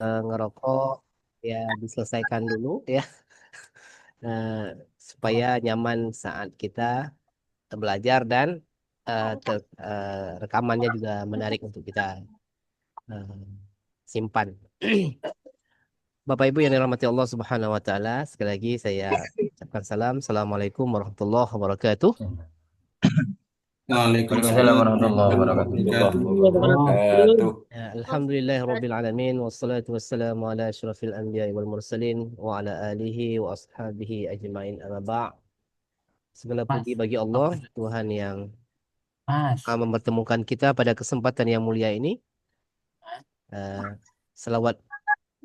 ngerokok ya diselesaikan dulu ya. Eh, supaya nyaman saat kita belajar dan rekamannya juga menarik untuk kita eh, simpan. Bapak Ibu yang dirahmati Allah Subhanahu wa taala, sekali lagi saya ucapkan salam. Assalamualaikum warahmatullahi wabarakatuh. Waalaikumsalam Waalaikumsalam warahmatullahi warahmatullahi wabarakatuh. wabarakatuh. wabarakatuh. Ya, Alhamdulillahirabbil alamin wassalatu wassalamu ala asyrafil anbiya'i wal mursalin wa ala alihi wa ashabihi ajmain amma ba'. Segala puji bagi Allah, Tuhan yang mempertemukan kita pada kesempatan yang mulia ini. Eh, Selawat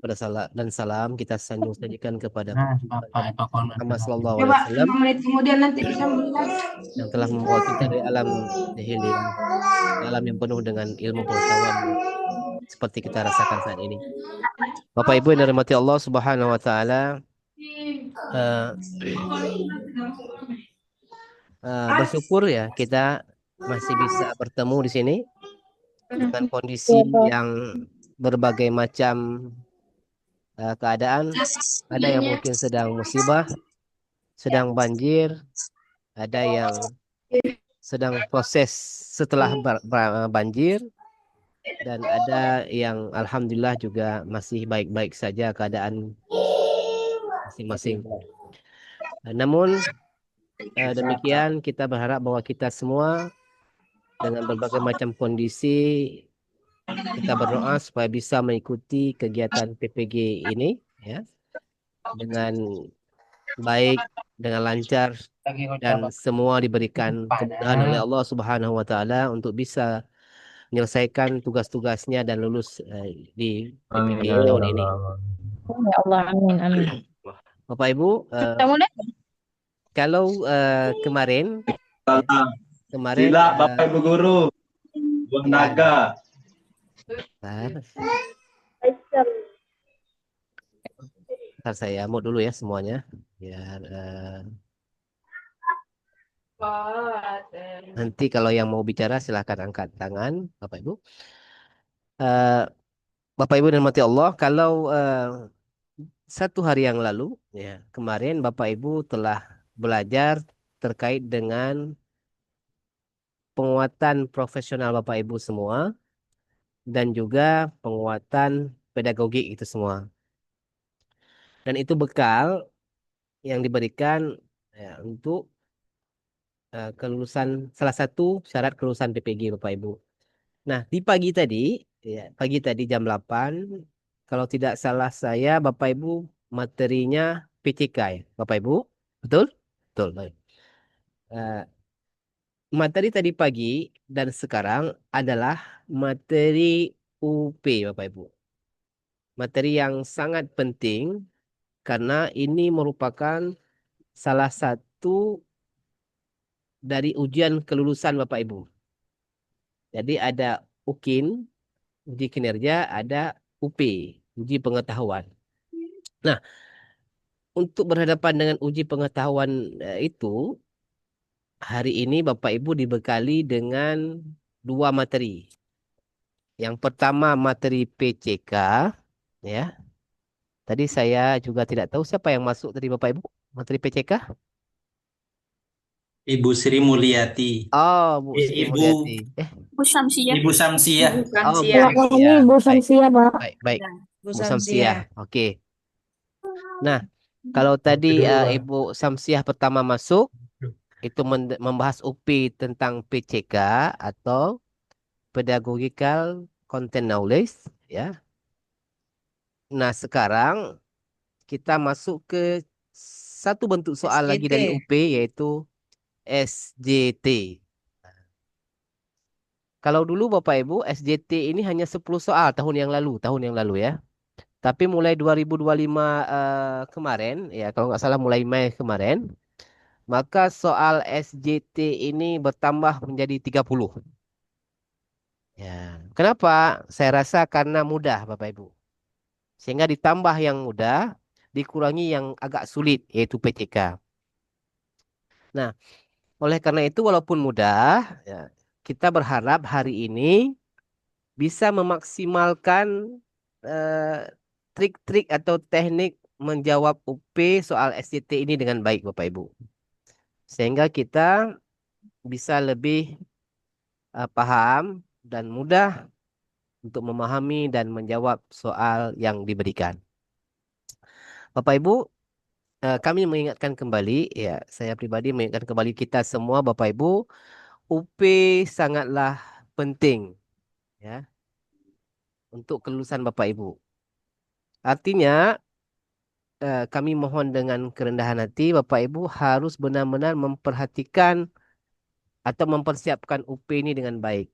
pada salat dan salam kita sanjung sajikan kepada Muhammad sallallahu alaihi Coba wasallam 5 menit kemudian nanti bisa mulai. yang telah membawa kita dari alam jahilin ke alam yang penuh dengan ilmu pengetahuan seperti kita rasakan saat ini. Bapak Ibu yang dirahmati Allah Subhanahu wa taala, eh, bersyukur ya kita masih bisa bertemu di sini dengan kondisi yang berbagai macam keadaan. Ada yang mungkin sedang musibah, sedang banjir, ada yang sedang proses setelah banjir, dan ada yang alhamdulillah juga masih baik-baik saja keadaan masing-masing. Namun demikian kita berharap bahwa kita semua dengan berbagai macam kondisi kita berdoa supaya bisa mengikuti kegiatan PPG ini ya dengan baik, dengan lancar, dan semua diberikan kemudahan oleh Allah Subhanahu wa taala untuk bisa menyelesaikan tugas-tugasnya dan lulus di PPG Amin ya tahun Allah. ini. Ya Allah, amin, amin. Bapak Ibu, Sudah mulai? kalau kemarin ya, kemarin Sila Bapak Ibu Guru, buah ya, naga. bentar, bentar saya mute dulu ya semuanya biar nanti kalau yang mau bicara silahkan angkat tangan Bapak Ibu. Eh, Bapak Ibu dan mati Allah, kalau satu hari yang lalu ya kemarin Bapak Ibu telah belajar terkait dengan penguatan profesional Bapak Ibu semua dan juga penguatan pedagogik itu semua. Dan itu bekal yang diberikan ya, untuk kelulusan salah satu syarat kelulusan PPG Bapak Ibu. Nah, di pagi tadi ya, pagi tadi jam 8 kalau tidak salah saya Bapak Ibu materinya PCK ya, Bapak Ibu. Betul? Betul. Baik. Eh, Materi tadi pagi dan sekarang adalah materi UP Bapak Ibu. Materi yang sangat penting karena ini merupakan salah satu dari ujian kelulusan Bapak Ibu. Jadi ada UKIN, uji kinerja, ada UP, uji pengetahuan. Nah, untuk berhadapan dengan uji pengetahuan itu, hari ini Bapak Ibu dibekali dengan dua materi. Yang pertama materi PCK, ya. Tadi saya juga tidak tahu siapa yang masuk tadi Bapak Ibu, materi PCK. Ibu Sri Mulyati. Oh, Bu Sri Ibu Mulyati. Bu Samsiah. Ibu Samsiah. Oh, Bu Samsiah. Ini Samsiah. Bu Baik, Samsiah, Pak. baik, baik. Ya, Bu Bu Samsiah. Samsiah. Oke. Nah, kalau tadi Ibu Samsiah pertama masuk, itu membahas UP tentang PCK atau Pedagogical Content Knowledge, ya. Nah, sekarang kita masuk ke satu bentuk soal lagi dari SGT. UP yaitu SJT. Kalau dulu Bapak Ibu, SJT ini hanya 10 soal tahun yang lalu ya. Tapi mulai 2025 kemarin, ya kalau nggak salah mulai Mei kemarin, maka soal SJT ini bertambah menjadi 30. Ya. Kenapa? Saya rasa karena mudah Bapak Ibu. Sehingga ditambah yang mudah, dikurangi yang agak sulit, yaitu PCK. Nah, oleh karena itu walaupun mudah, ya, kita berharap hari ini bisa memaksimalkan trik-trik atau teknik menjawab UP soal SJT ini dengan baik Bapak Ibu. Sehingga kita bisa lebih paham dan mudah untuk memahami dan menjawab soal yang diberikan. Bapak Ibu, kami mengingatkan kembali, ya saya pribadi mengingatkan kembali kita semua Bapak Ibu, UP sangatlah penting ya untuk kelulusan Bapak Ibu. Artinya kami mohon dengan kerendahan hati Bapak Ibu harus benar-benar memperhatikan atau mempersiapkan UP ini dengan baik.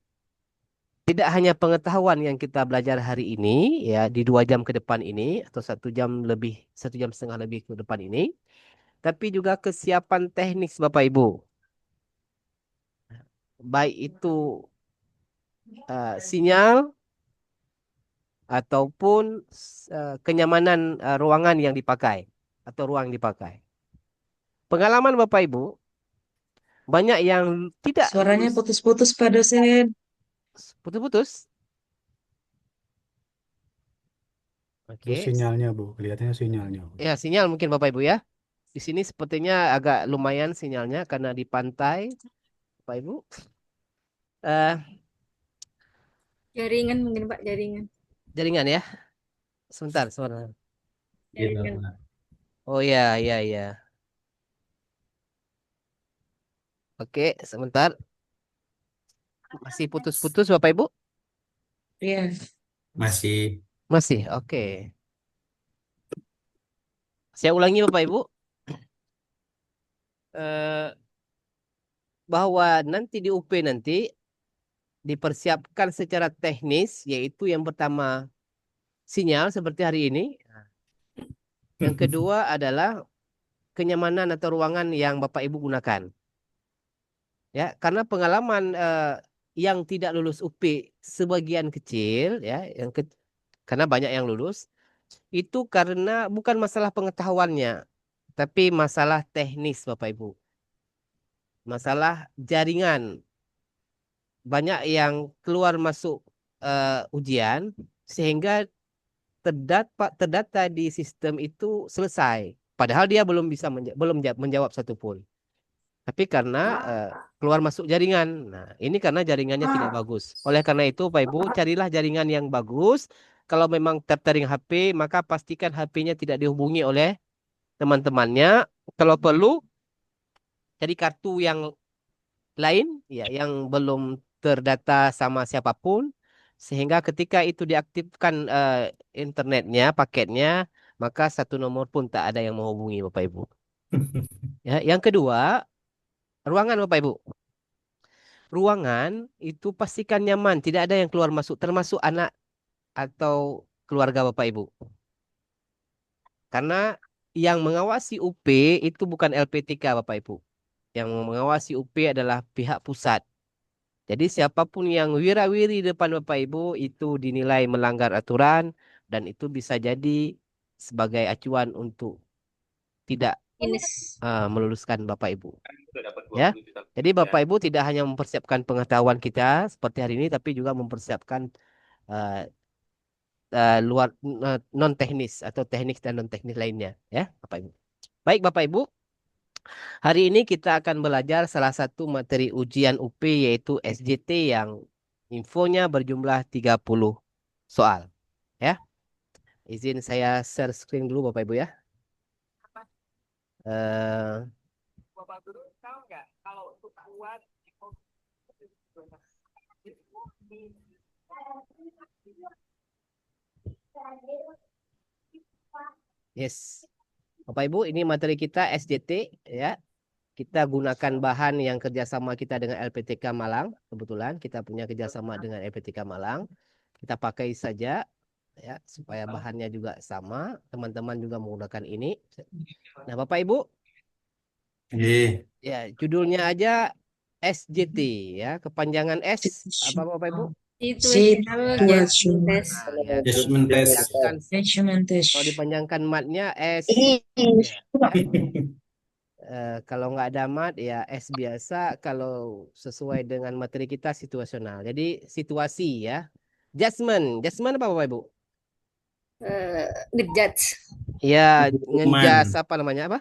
Tidak hanya pengetahuan yang kita belajar hari ini, ya di 2 jam ke depan ini atau 1 jam lebih, 1 jam setengah lebih ke depan ini, tapi juga kesiapan teknis Bapak Ibu. Baik itu sinyal ataupun kenyamanan ruangan yang dipakai atau ruang dipakai. Pengalaman Bapak Ibu, banyak yang tidak Suaranya lulus. putus-putus Pak dosen. Putus-putus. Itu Oke. sinyalnya, Bu. Kelihatannya sinyalnya, Bu. Ya, sinyal mungkin Bapak Ibu ya. Di sini sepertinya agak lumayan sinyalnya karena di pantai, Bapak Ibu. Eh, Jaringan mungkin Pak, jaringan. jaringan ya. Sebentar, sebentar. Jaringan. Oh ya, ya, ya. Oke, sebentar. Masih putus-putus Bapak Ibu? Iya. Masih. Masih, oke. Saya ulangi Bapak Ibu. Eh, bahwa nanti di UP nanti dipersiapkan secara teknis, yaitu yang pertama sinyal seperti hari ini. Yang kedua adalah kenyamanan atau ruangan yang Bapak Ibu gunakan. Ya, karena pengalaman yang tidak lulus UP sebagian kecil ya, karena banyak yang lulus itu karena bukan masalah pengetahuannya, tapi masalah teknis Bapak Ibu. Masalah jaringan. Banyak yang keluar masuk ujian sehingga terdata di sistem itu selesai. Padahal dia belum bisa menjawab satupun. Tapi karena keluar masuk jaringan. Nah, ini karena jaringannya tidak bagus. Oleh karena itu, Pak Ibu, carilah jaringan yang bagus. Kalau memang tethering HP, maka pastikan HP-nya tidak dihubungi oleh teman-temannya. Kalau perlu, cari kartu yang lain, ya, yang belum terdata sama siapapun. Sehingga ketika itu diaktifkan internetnya, paketnya, maka satu nomor pun tak ada yang menghubungi Bapak Ibu. Ya, yang kedua, ruangan Bapak Ibu. Ruangan itu pastikan nyaman, tidak ada yang keluar masuk, termasuk anak atau keluarga Bapak Ibu. Karena yang mengawasi UP itu bukan LPTK Bapak Ibu. Yang mengawasi UP adalah pihak pusat. Jadi siapapun yang wira-wiri depan Bapak Ibu itu dinilai melanggar aturan dan itu bisa jadi sebagai acuan untuk tidak meluluskan Bapak Ibu. Ya. Jadi Bapak Ibu tidak hanya mempersiapkan pengetahuan kita seperti hari ini, tapi juga mempersiapkan luar non teknis atau teknik dan non teknis lainnya, ya Bapak Ibu. Baik Bapak Ibu, hari ini kita akan belajar salah satu materi ujian UP yaitu SJT yang infonya berjumlah 30 soal, ya. Izin saya share screen dulu Bapak Ibu ya. Bapak Guru tahu nggak kalau untuk buat yes. Bapak Ibu, ini materi kita SJT ya. Kita gunakan bahan yang kerjasama kita dengan LPTK Malang. Kebetulan kita punya kerjasama dengan LPTK Malang. Kita pakai saja ya supaya bahannya juga sama. Teman-teman juga menggunakan ini. Nah, Bapak Ibu, ya judulnya aja SJT ya. Kepanjangan S apa Bapak Ibu? Situation test. Ya, Judgment test. Judgment test. kalau dipanjangkan matnya S. Kalau nggak ada mat ya S biasa. Kalau sesuai dengan materi kita situasional. Jadi situasi ya. Judgment apa Bapak Ibu? Ngejudge. Ya, Hukuman. ngejas apa namanya apa?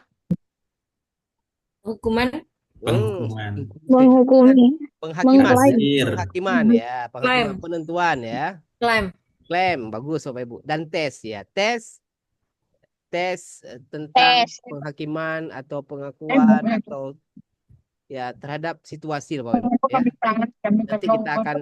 Hukuman. Penghukuman. Menghukumi. Penghakiman. Mengklaim. Hadir. Penghakiman ya, penghakiman Klaim. penentuan ya. Klaim. Klaim, bagus Bapak Ibu. Dan tes ya, tes tentang Tes. penghakiman atau pengakuan atau ya terhadap situasi Bapak Ibu ya. Nanti kita akan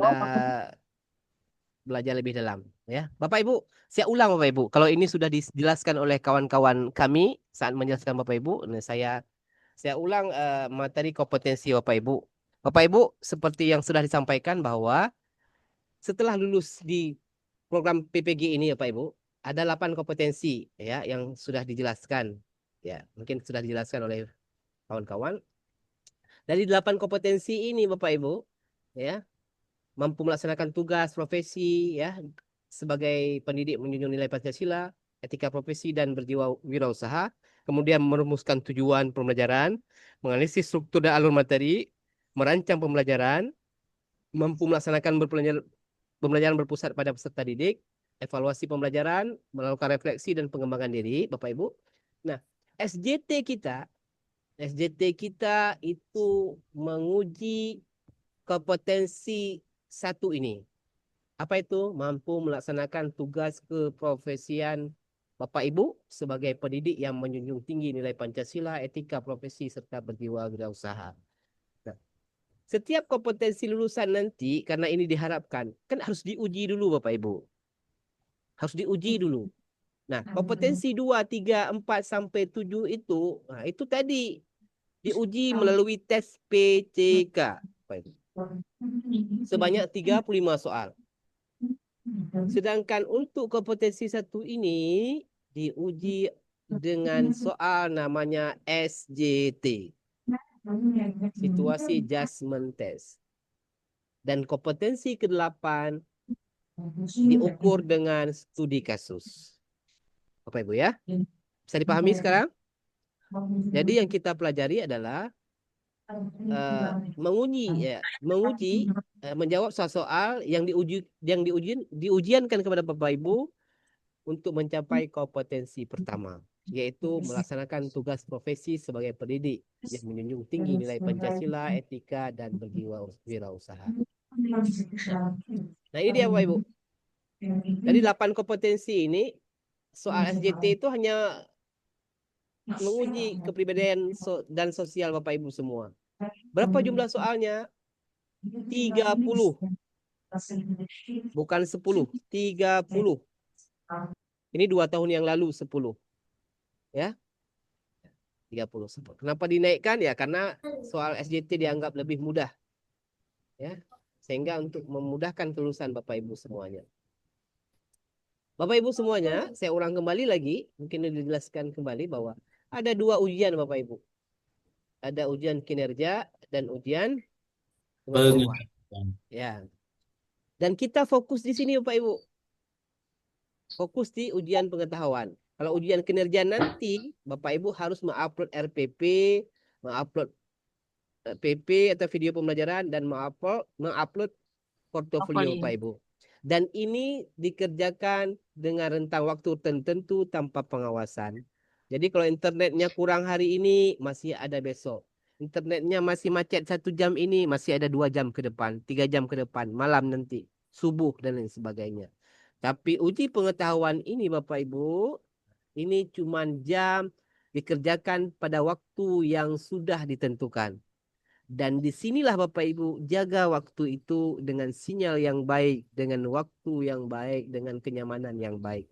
belajar lebih dalam ya. Bapak Ibu, saya ulang Bapak Ibu. Kalau ini sudah dijelaskan oleh kawan-kawan kami saat menjelaskan Bapak Ibu, nah saya ulang materi kompetensi Bapak Ibu. Bapak Ibu, seperti yang sudah disampaikan bahwa setelah lulus di program PPG ini Bapak Ibu, ada 8 kompetensi ya yang sudah dijelaskan. Ya, mungkin sudah dijelaskan oleh kawan-kawan. Dari 8 kompetensi ini Bapak Ibu, ya, mampu melaksanakan tugas profesi ya sebagai pendidik menjunjung nilai Pancasila, etika profesi dan berjiwa wirausaha, kemudian merumuskan tujuan pembelajaran, menganalisis struktur dan alur materi, merancang pembelajaran, mampu melaksanakan pembelajaran berpusat pada peserta didik, evaluasi pembelajaran, melakukan refleksi dan pengembangan diri, Bapak Ibu. Nah, SJT kita itu menguji kompetensi satu ini. Apa itu? Mampu melaksanakan tugas keprofesian Bapak Ibu sebagai pendidik yang menjunjung tinggi nilai Pancasila, etika profesi serta berjiwa wirausaha. Nah, setiap kompetensi lulusan nanti karena ini diharapkan kan harus diuji dulu Bapak Ibu. Harus diuji dulu. Nah, kompetensi 2, 3, 4 sampai 7 itu, nah itu tadi diuji melalui tes PCK. Bapak Ibu. Sebanyak 35 soal. Sedangkan untuk kompetensi satu ini diuji dengan soal namanya SJT. Situasi Judgment Test. Dan kompetensi ke-8 diukur dengan studi kasus. Bapak Ibu ya. Bisa dipahami sekarang? Jadi yang kita pelajari adalah menguji menjawab soal-soal yang diujiankan kepada Bapak Ibu untuk mencapai kompetensi pertama, yaitu melaksanakan tugas profesi sebagai pendidik yang menjunjung tinggi nilai Pancasila, etika dan berjiwa wirausaha. Nah, ini dia Bapak Ibu. Dari 8 kompetensi ini, soal SJT itu hanya menguji kepribadian dan sosial Bapak Ibu semua. Berapa jumlah soalnya? 30. Bukan 10, 30. Ini 2 tahun yang lalu 10. Ya. 30. Kenapa dinaikkan? Ya karena soal SJT dianggap lebih mudah. Ya. Sehingga untuk memudahkan kelulusan Bapak Ibu semuanya. Bapak Ibu semuanya, saya ulang kembali lagi, mungkin dijelaskan kembali bahwa ada 2 ujian Bapak Ibu. Ada ujian kinerja dan ujian pengetahuan. Ya. Dan kita fokus di sini Bapak Ibu. Fokus di ujian pengetahuan. Kalau ujian kinerja nanti Bapak Ibu harus mengupload RPP, mengupload PP atau video pembelajaran dan mengupload portofolio Bapak Ibu. Dan ini dikerjakan dengan rentang waktu tertentu tanpa pengawasan. Jadi kalau internetnya kurang hari ini, masih ada besok. Internetnya masih macet 1 jam ini, masih ada 2 jam ke depan, 3 jam ke depan, malam nanti, subuh dan lain sebagainya. Tapi uji pengetahuan ini Bapak Ibu, ini cuma jam dikerjakan pada waktu yang sudah ditentukan. Dan disinilah Bapak Ibu jaga waktu itu dengan sinyal yang baik, dengan waktu yang baik, dengan kenyamanan yang baik.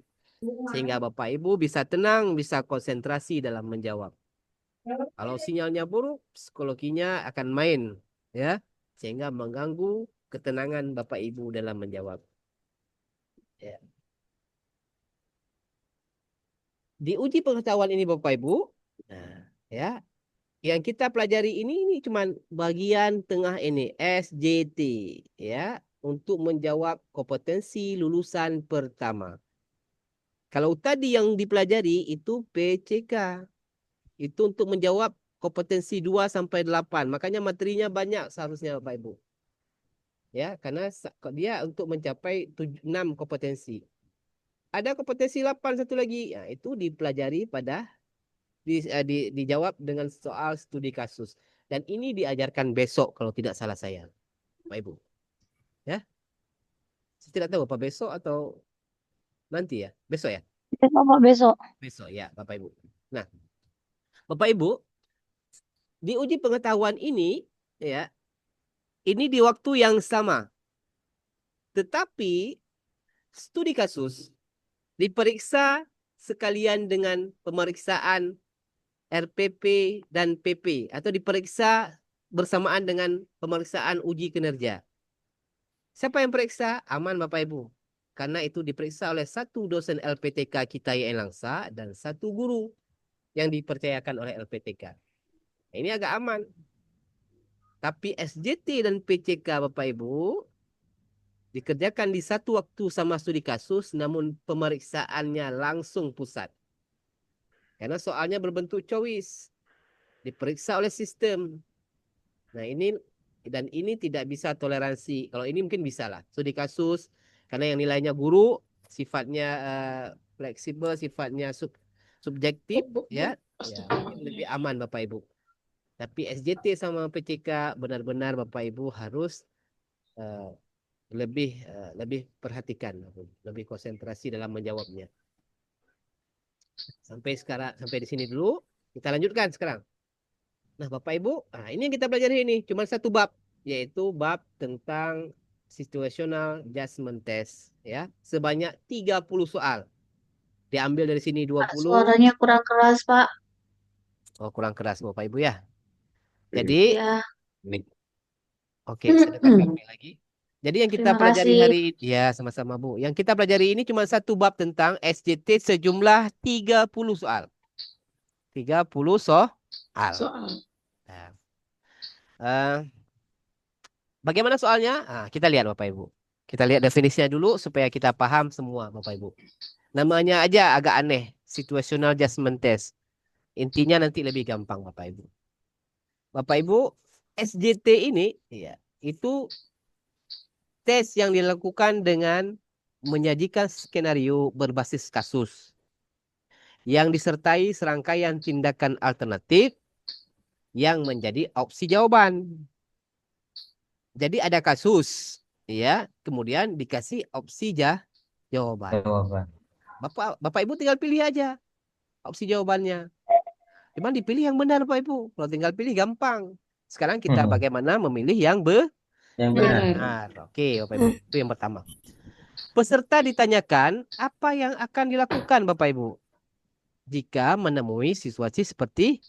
Sehingga Bapak Ibu bisa tenang, bisa konsentrasi dalam menjawab. Kalau sinyalnya buruk, psikologinya akan main, ya, sehingga mengganggu ketenangan Bapak Ibu dalam menjawab. Ya. Di uji pengetahuan ini Bapak Ibu, nah, ya, yang kita pelajari ini cuma bagian tengah ini, SJT, ya, untuk menjawab kompetensi lulusan pertama. Kalau tadi yang dipelajari itu PCK. Itu untuk menjawab kompetensi 2 sampai 8. Makanya materinya banyak seharusnya Bapak Ibu. Ya, karena dia untuk mencapai 6 kompetensi. Ada kompetensi 8 satu lagi. Nah, itu dipelajari pada dijawab dengan soal studi kasus. Dan ini diajarkan besok kalau tidak salah saya, Pak Ibu. Ya, saya tidak tahu apa besok atau nanti ya. Besok ya. Besok Pak, besok. Besok ya, Bapak Ibu. Nah, Bapak Ibu, di uji pengetahuan ini ya, ini di waktu yang sama. Tetapi studi kasus diperiksa sekalian dengan pemeriksaan RPP dan PP atau diperiksa bersamaan dengan pemeriksaan uji kinerja. Siapa yang periksa? Aman Bapak Ibu. Karena itu diperiksa oleh satu dosen LPTK kita yang Langsa dan satu guru yang dipercayakan oleh LPTK. Ini agak aman. Tapi SJT dan PCK Bapak Ibu dikerjakan di satu waktu sama studi kasus, namun pemeriksaannya langsung pusat. Karena soalnya berbentuk choice. Diperiksa oleh sistem. Nah ini tidak bisa toleransi. Kalau ini mungkin bisa lah. Studi kasus, karena yang nilainya guru, sifatnya fleksibel, sifatnya subjektif, ya mungkin lebih aman Bapak Ibu. Tapi SJT sama PCK benar-benar Bapak Ibu harus lebih perhatikan, lebih konsentrasi dalam menjawabnya. Sampai di sini dulu. Kita lanjutkan sekarang. Nah, Bapak Ibu, ini yang kita pelajari ini cuma satu bab, yaitu bab tentang situational judgment test ya. Sebanyak 30 soal. Diambil dari sini Pak, 20. suaranya kurang keras, Pak. Oh, kurang keras Bapak Ibu ya. Jadi, Ya, oke, saya dekatkan mic lagi. Jadi yang kita terima pelajari kasih. hari ini, ya sama-sama Bu. Yang kita pelajari ini cuma satu bab tentang SJT sejumlah 30 soal. 30 soal. Nah, bagaimana soalnya? Kita lihat Bapak Ibu. Kita lihat definisinya dulu supaya kita paham semua Bapak Ibu. Namanya aja agak aneh. Situational Judgment Test. Intinya nanti lebih gampang Bapak Ibu. Bapak Ibu, SJT ini ya, itu tes yang dilakukan dengan menyajikan skenario berbasis kasus yang disertai serangkaian tindakan alternatif yang menjadi opsi jawaban. Jadi ada kasus, ya, kemudian dikasih opsi jawaban. Bapak Ibu tinggal pilih aja opsi jawabannya. Cuman dipilih yang benar Bapak Ibu. Kalau tinggal pilih gampang. Sekarang kita bagaimana memilih yang benar. Oke, Bapak Ibu. Itu yang pertama. Peserta ditanyakan apa yang akan dilakukan Bapak Ibu jika menemui situasi seperti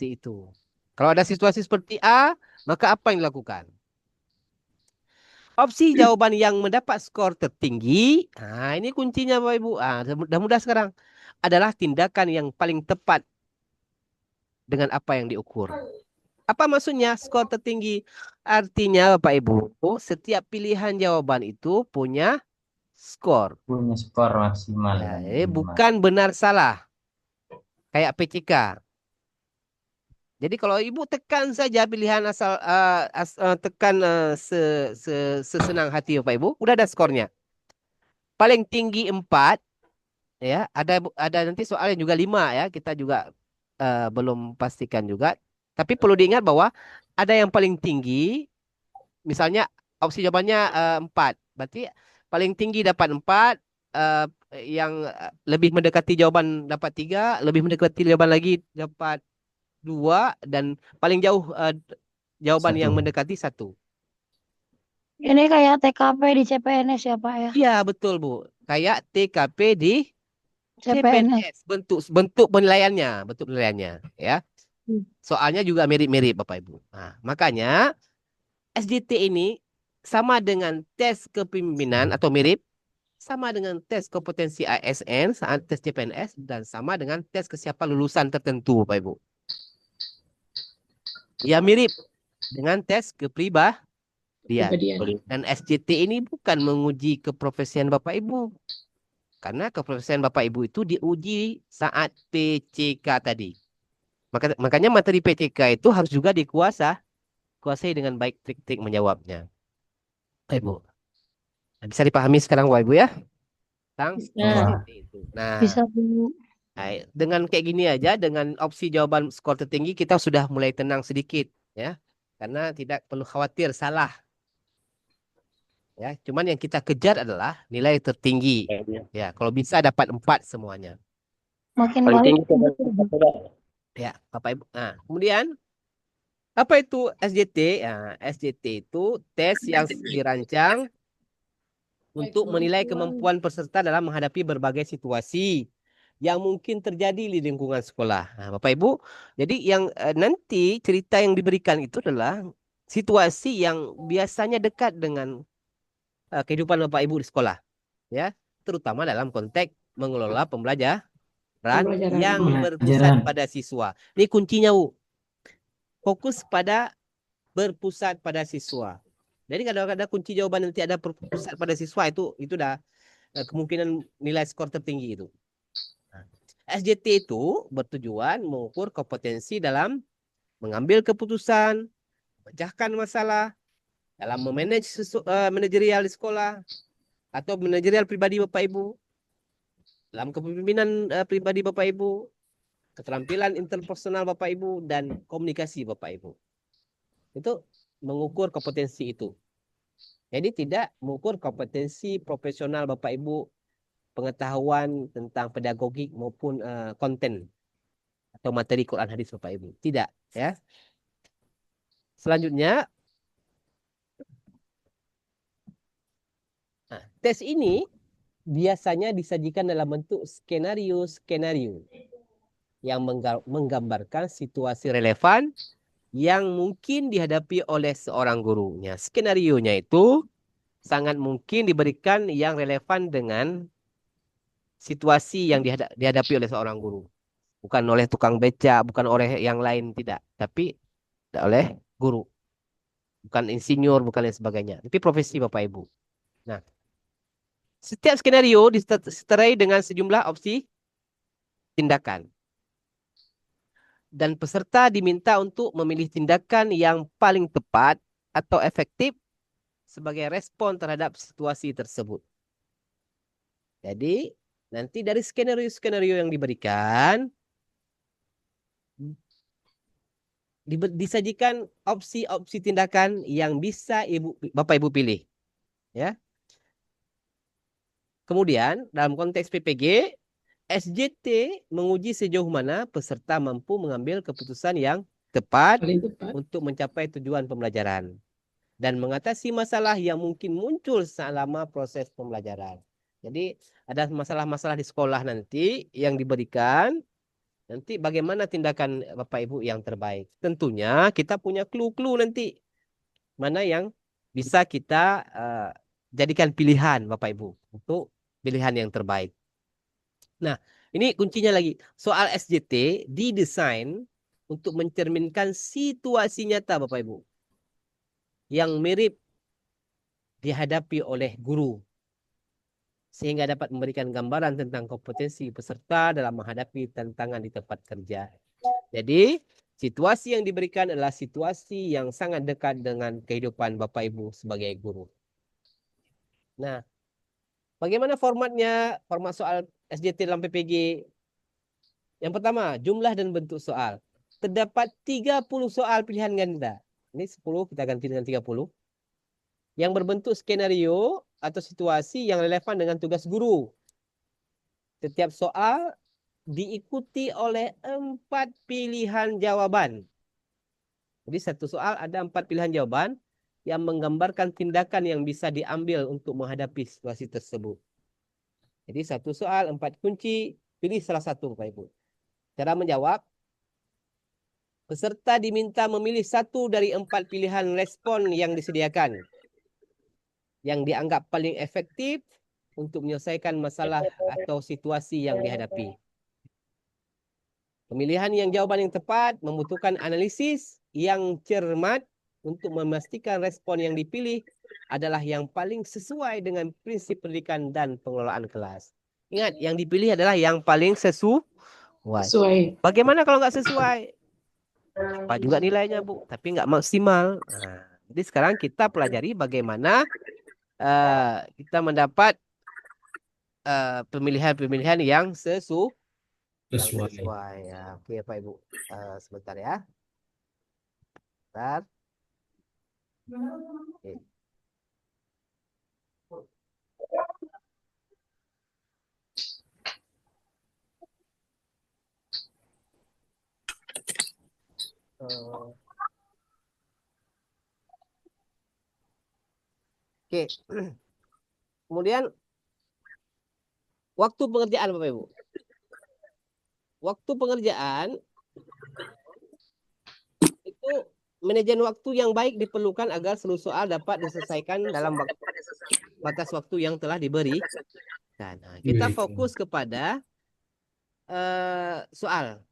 itu. Kalau ada situasi seperti A, maka apa yang dilakukan? Opsi jawaban yang mendapat skor tertinggi, ini kuncinya Bapak Ibu. Sudah mudah sekarang. Adalah tindakan yang paling tepat dengan apa yang diukur. Apa maksudnya skor tertinggi? Artinya Bapak Ibu, setiap pilihan jawaban itu punya skor. Punya skor maksimal. Ya, bukan benar salah. Kayak PCK. Jadi kalau Ibu tekan saja pilihan asal tekan sesenang hati Bapak Ibu, udah ada skornya. Paling tinggi 4 ya, ada nanti soalnya juga 5 ya, kita juga belum pastikan juga. Tapi perlu diingat bahwa ada yang paling tinggi, misalnya opsi jawabannya 4. Berarti paling tinggi dapat 4, yang lebih mendekati jawaban dapat 3, lebih mendekati jawaban lagi dapat 2, dan paling jauh jawaban yang mendekati 1. Ini kayak TKP di CPNS ya, Pak ya? Iya, betul Bu. Kayak TKP di CPNS. CPNS, bentuk penilaiannya ya. Soalnya juga mirip-mirip Bapak Ibu. Nah, makanya SJT ini sama dengan tes kepemimpinan atau mirip, sama dengan tes kompetensi ASN, tes CPNS, dan sama dengan tes kesiapan lulusan tertentu Bapak Ibu. Ya mirip dengan tes kepribadian. Dan SJT ini bukan menguji keprofesian Bapak Ibu. Karena keprofesian Bapak Ibu itu diuji saat PCK tadi. Makanya materi PCK itu harus juga dikuasai dengan baik trik-trik menjawabnya. Bapak Ibu. Bisa dipahami sekarang Bapak Ibu ya? tentang Bisa. SJT itu. Nah, Bisa, Bu. dengan kayak gini aja, dengan opsi jawaban skor tertinggi, kita sudah mulai tenang sedikit, ya. Karena tidak perlu khawatir salah, ya. Cuman yang kita kejar adalah nilai tertinggi, ya. Kalau bisa dapat 4 semuanya, Makin baik. ya, Bapak Ibu. Nah, kemudian apa itu SJT? Nah, SJT itu tes yang dirancang untuk menilai kemampuan peserta dalam menghadapi berbagai situasi yang mungkin terjadi di lingkungan sekolah. Nah, Bapak Ibu, jadi yang nanti cerita yang diberikan itu adalah situasi yang biasanya dekat dengan kehidupan Bapak Ibu di sekolah, ya, terutama dalam konteks mengelola pembelajaran yang berpusat Pelajaran. pada siswa. Ini kuncinya, Bu. Fokus pada berpusat pada siswa. Jadi kalau ada kunci jawaban nanti ada berpusat pada siswa, itu udah kemungkinan nilai skor tertinggi itu. Nah, SJT itu bertujuan mengukur kompetensi dalam mengambil keputusan, memecahkan masalah, dalam memanage manajerial di sekolah, atau manajerial pribadi Bapak Ibu, dalam kepemimpinan pribadi Bapak Ibu, keterampilan interpersonal Bapak Ibu, dan komunikasi Bapak Ibu. Itu mengukur kompetensi itu. Jadi tidak mengukur kompetensi profesional Bapak Ibu, pengetahuan tentang pedagogik maupun konten atau materi Quran hadis Bapak Ibu. Tidak, ya. Selanjutnya, tes ini biasanya disajikan dalam bentuk skenario-skenario yang menggambarkan situasi relevan yang mungkin dihadapi oleh seorang gurunya. Skenarionya itu sangat mungkin diberikan yang relevan dengan situasi yang dihadapi oleh seorang guru. Bukan oleh tukang beca, bukan oleh yang lain, tidak. Tapi oleh guru. Bukan insinyur, bukan lain sebagainya. Tapi profesi Bapak Ibu. Nah, setiap skenario disertai dengan sejumlah opsi tindakan. Dan peserta diminta untuk memilih tindakan yang paling tepat atau efektif sebagai respon terhadap situasi tersebut. Jadi, nanti dari skenario-skenario yang diberikan, disajikan opsi-opsi tindakan yang bisa Bapak Ibu pilih. Ya. Kemudian, dalam konteks PPG, SJT menguji sejauh mana peserta mampu mengambil keputusan yang tepat untuk mencapai tujuan pembelajaran dan mengatasi masalah yang mungkin muncul selama proses pembelajaran. Jadi ada masalah-masalah di sekolah nanti yang diberikan, nanti bagaimana tindakan Bapak Ibu yang terbaik. Tentunya kita punya clue-clue nanti mana yang bisa kita jadikan pilihan Bapak Ibu untuk pilihan yang terbaik. Nah, ini kuncinya lagi. Soal SJT didesain untuk mencerminkan situasi nyata Bapak Ibu yang mirip dihadapi oleh guru, sehingga dapat memberikan gambaran tentang kompetensi peserta dalam menghadapi tantangan di tempat kerja. Jadi, situasi yang diberikan adalah situasi yang sangat dekat dengan kehidupan Bapak Ibu sebagai guru. Nah, bagaimana formatnya? Format soal SJT dalam PPG. Yang pertama, jumlah dan bentuk soal. Terdapat 30 soal pilihan ganda. Ini 10, kita ganti dengan 30. Yang berbentuk skenario atau situasi yang relevan dengan tugas guru. Setiap soal diikuti oleh 4 pilihan jawaban. Jadi satu soal ada 4 pilihan jawaban yang menggambarkan tindakan yang bisa diambil untuk menghadapi situasi tersebut. Jadi satu soal 4 kunci, pilih salah satu Bapak Ibu. Cara menjawab, peserta diminta memilih satu dari 4 pilihan respon yang disediakan, yang dianggap paling efektif untuk menyelesaikan masalah atau situasi yang dihadapi. Pemilihan yang jawaban yang tepat membutuhkan analisis yang cermat untuk memastikan respon yang dipilih adalah yang paling sesuai dengan prinsip pendidikan dan pengelolaan kelas. Ingat, yang dipilih adalah yang paling sesuai. Bagaimana kalau nggak sesuai? Apa juga nilainya, Bu, tapi nggak maksimal. Nah, jadi sekarang kita pelajari bagaimana kita mendapat pemilihan-pemilihan yang Sesuai. sesuai. Ya, oke Pak Ibu. Sebentar ya. Sebentar. Oke. Eh, Oke. Kemudian waktu pengerjaan Bapak Ibu. Waktu pengerjaan itu manajemen waktu yang baik diperlukan agar seluruh soal dapat diselesaikan dalam batas waktu yang telah diberi. Nah, kita Baik. fokus kepada soal.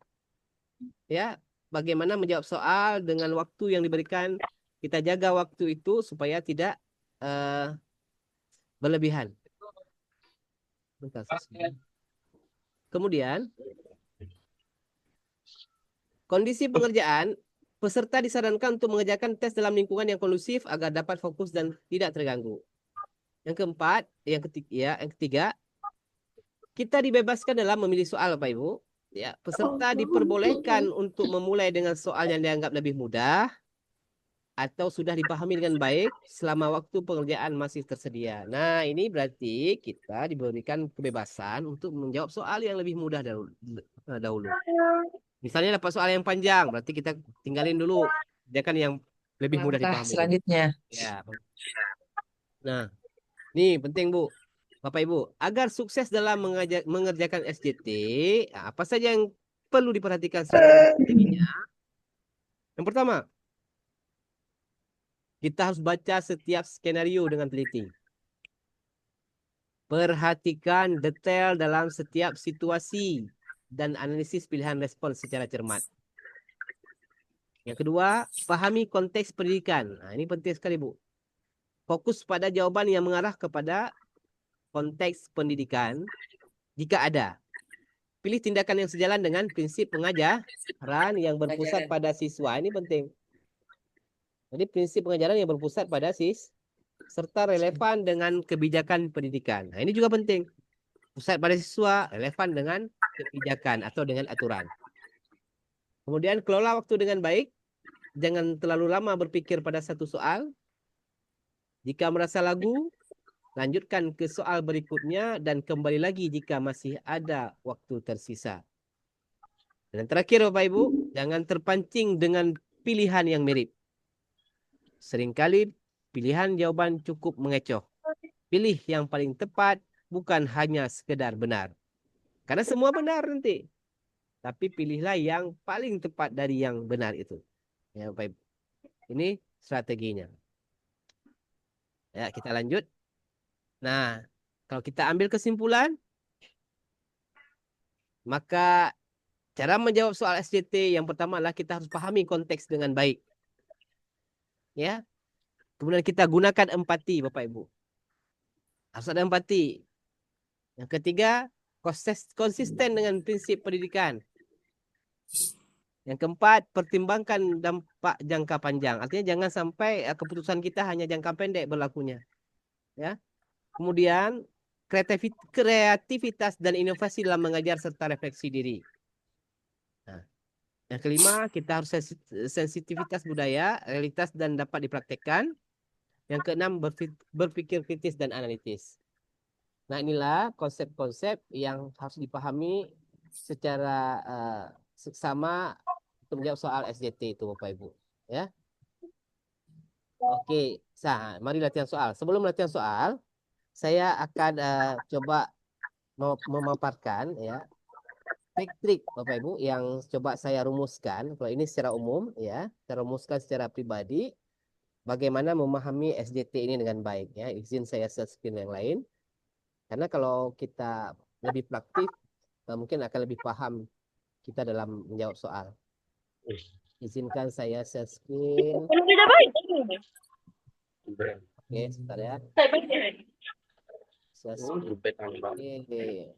Ya, bagaimana menjawab soal dengan waktu yang diberikan. Kita jaga waktu itu supaya tidak berlebihan. Bentar, kemudian, kondisi pengerjaan, peserta disarankan untuk mengerjakan tes dalam lingkungan yang kondusif agar dapat fokus dan tidak terganggu. Yang keempat, yang ketiga, kita dibebaskan dalam memilih soal, Bapak Ibu. Ya, peserta diperbolehkan untuk memulai dengan soal yang dianggap lebih mudah atau sudah dipahami dengan baik selama waktu pengerjaan masih tersedia. Nah, ini berarti kita diberikan kebebasan untuk menjawab soal yang lebih mudah dahulu. Misalnya dapat soal yang panjang, berarti kita tinggalin dulu. Jangan yang lebih mudah Langkah dipahami. selanjutnya. Ya. Nah, ini penting Bu, Bapak Ibu, agar sukses dalam mengerjakan SJT, apa saja yang perlu diperhatikan strateginya? Yang pertama, kita harus baca setiap skenario dengan teliti. Perhatikan detail dalam setiap situasi dan analisis pilihan respon secara cermat. Yang kedua, pahami konteks pendidikan. Nah, ini penting sekali, Bu. Fokus pada jawaban yang mengarah kepada konteks pendidikan jika ada. Pilih tindakan yang sejalan dengan prinsip pengajaran yang berpusat pada siswa. Ini penting. Jadi prinsip pengajaran yang berpusat pada serta relevan dengan kebijakan pendidikan. Nah, ini juga penting. Pusat pada siswa, relevan dengan kebijakan atau dengan aturan. Kemudian kelola waktu dengan baik. Jangan terlalu lama berpikir pada satu soal. Jika merasa lagu, lanjutkan ke soal berikutnya dan kembali lagi jika masih ada waktu tersisa. Dan terakhir Bapak Ibu, jangan terpancing dengan pilihan yang mirip. Seringkali pilihan jawaban cukup mengecoh. Pilih yang paling tepat, bukan hanya sekedar benar. Karena semua benar nanti. Tapi pilihlah yang paling tepat dari yang benar itu. Ya, Bapak Ibu. Ini strateginya. Ya, kita lanjut. Nah, kalau kita ambil kesimpulan, maka cara menjawab soal SJT yang pertama adalah kita harus pahami konteks dengan baik. Ya. Kemudian kita gunakan empati, Bapak Ibu. Harus ada empati. Yang ketiga, konsisten dengan prinsip pendidikan. Yang keempat, pertimbangkan dampak jangka panjang. Artinya jangan sampai keputusan kita hanya jangka pendek berlakunya. Ya. Kemudian kreativitas dan inovasi dalam mengajar serta refleksi diri. Nah, yang kelima, kita harus sensitivitas budaya, realitas dan dapat dipraktekkan. Yang keenam, berpikir kritis dan analitis. Nah, inilah konsep-konsep yang harus dipahami secara seksama untuk menjawab soal SJT itu, Bapak Ibu. Ya. Oke, mari latihan soal. Sebelum latihan soal, saya akan coba memaparkan ya trik-trik Bapak Ibu yang coba saya rumuskan. Kalau ini secara umum ya, saya rumuskan secara pribadi bagaimana memahami SJT ini dengan baik ya. Izin saya share screen yang lain. Karena kalau kita lebih praktik mungkin akan lebih paham kita dalam menjawab soal. Izinkan saya share screen. Oke, sebentar ya. Share screen. Oke.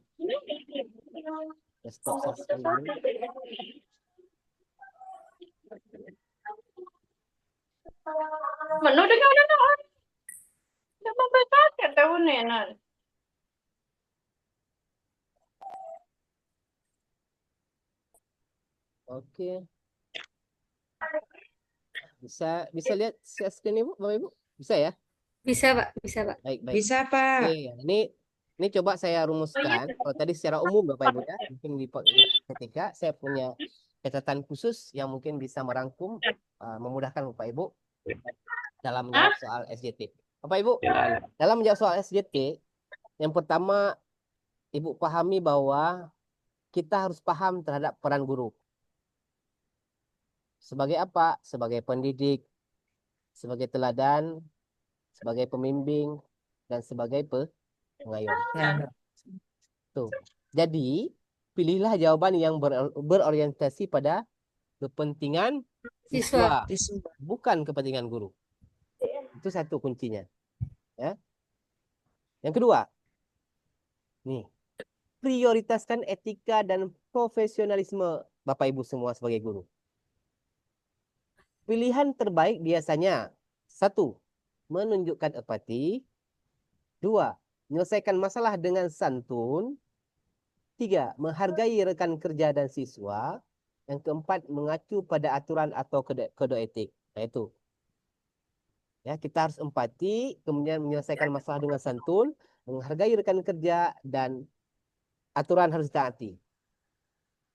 Stop share screen. Mình nói đến nó. Nó không phải phát cái tao nè nè. Oke. Bisa lihat share screen Ibu, Bapak Ibu? Bisa ya? Bisa, Pak. Bisa, Pak. Baik, baik. Bisa, Pak. Oke, ini coba saya rumuskan. Kalau tadi secara umum Bapak Ibu ya, mungkin ketika saya punya catatan khusus yang mungkin bisa merangkum, memudahkan Bapak Ibu dalam menjawab soal SJT. Bapak Ibu, dalam menjawab soal SJT, yang pertama Ibu pahami bahwa kita harus paham terhadap peran guru. Sebagai apa? Sebagai pendidik, sebagai teladan, sebagai pembimbing, dan sebagai pengayom. Nah, Tuh. Jadi, pilihlah jawaban yang berorientasi pada kepentingan siswa, siswa. bukan kepentingan guru. Itu satu kuncinya. Ya. Yang kedua, nih, prioritaskan etika dan profesionalisme Bapak Ibu semua sebagai guru. Pilihan terbaik biasanya, 1, menunjukkan empati. 2, menyelesaikan masalah dengan santun. 3, menghargai rekan kerja dan siswa. Yang keempat, mengacu pada aturan atau kode etik. Nah, itu. Ya, kita harus empati, kemudian menyelesaikan masalah dengan santun, menghargai rekan kerja, dan aturan harus ditaati.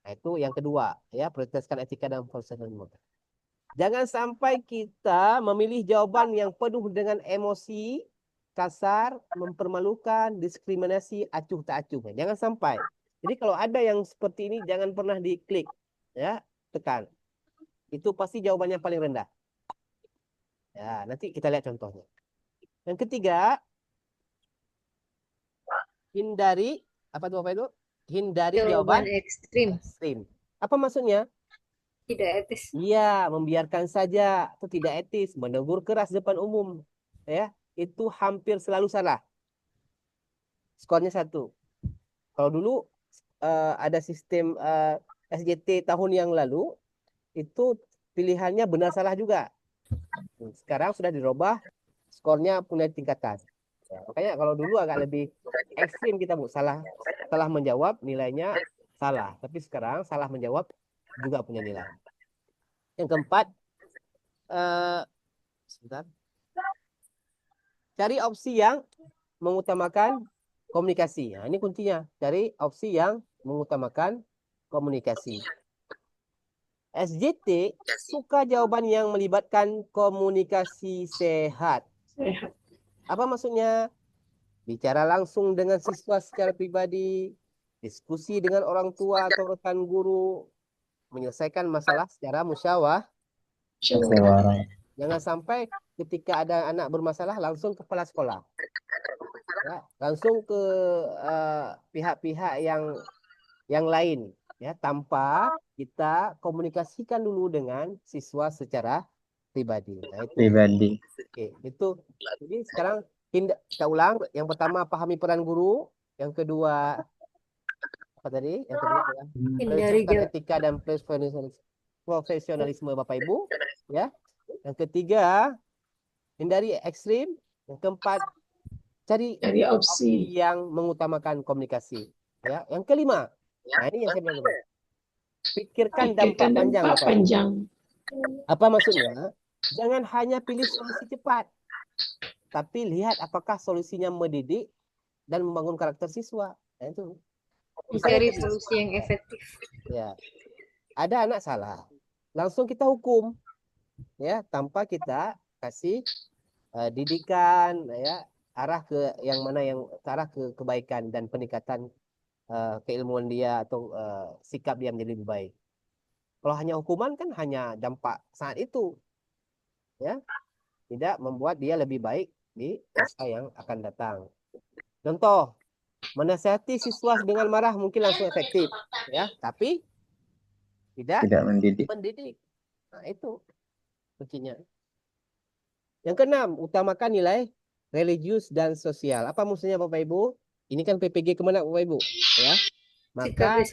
Nah, itu yang kedua, ya, prioritaskan etika dan profesionalisme. Jangan sampai kita memilih jawaban yang penuh dengan emosi, kasar, mempermalukan, diskriminasi, acuh tak acuh. Jangan sampai. Jadi kalau ada yang seperti ini, jangan pernah diklik, ya, tekan. Itu pasti jawabannya paling rendah. Ya, nanti kita lihat contohnya. Yang ketiga, hindari apa tuh Bapak itu? Hindari jawaban ekstrim. ekstrim. Apa maksudnya? Tidak etis. Iya, membiarkan saja itu tidak etis, menegur keras depan umum, ya, itu hampir selalu salah. Skornya 1. Kalau dulu ada sistem SJT tahun yang lalu, itu pilihannya benar salah juga. Sekarang sudah dirubah, skornya punya tingkatan. Ya, makanya kalau dulu agak lebih ekstrim kita Bu, salah menjawab nilainya salah, tapi sekarang salah menjawab juga punya nilai. Yang keempat, sebentar. Cari opsi yang mengutamakan komunikasi. Nah, ini kuncinya. Cari opsi yang mengutamakan komunikasi. SJT suka jawaban yang melibatkan komunikasi sehat. Apa maksudnya? Bicara langsung dengan siswa secara pribadi, diskusi dengan orang tua atau rekan guru, menyelesaikan masalah secara musyawarah. Jangan sampai ketika ada anak bermasalah langsung ke kepala sekolah. Ya, langsung ke pihak-pihak yang lain, ya, tanpa kita komunikasikan dulu dengan siswa secara pribadi. Nah, itu. Pribadi. Oke, itu. Jadi sekarang kita ulang. Yang pertama, pahami peran guru. Yang kedua, apa tadi? Yang kedua adalah Hindari prioritaskan etika dan profesionalisme Bapak Ibu, ya. Yang ketiga, hindari ekstrim. Yang keempat, cari opsi yang mengutamakan komunikasi. Ya, yang kelima, nah ini yang saya bilang dulu. Pikirkan dampak panjang. Apa maksudnya? Jangan hanya pilih solusi cepat, tapi lihat apakah solusinya mendidik dan membangun karakter siswa. Nah, itu. Mencari solusi yang efektif. Ya, ada anak salah, langsung kita hukum, ya, tanpa kita kasih didikan, ya, arah ke yang mana yang arah ke kebaikan dan peningkatan keilmuan dia atau sikap dia menjadi lebih baik. Kalau hanya hukuman kan hanya dampak saat itu, ya, tidak membuat dia lebih baik di masa yang akan datang. Contoh, menasihati siswa dengan marah mungkin langsung efektif, ya, tapi tidak mendidik. Nah, itu kuncinya. Yang keenam, utamakan nilai religius dan sosial. Apa maksudnya Bapak Ibu? Ini kan PPG Kemenak Bapak Ibu, ya. Maka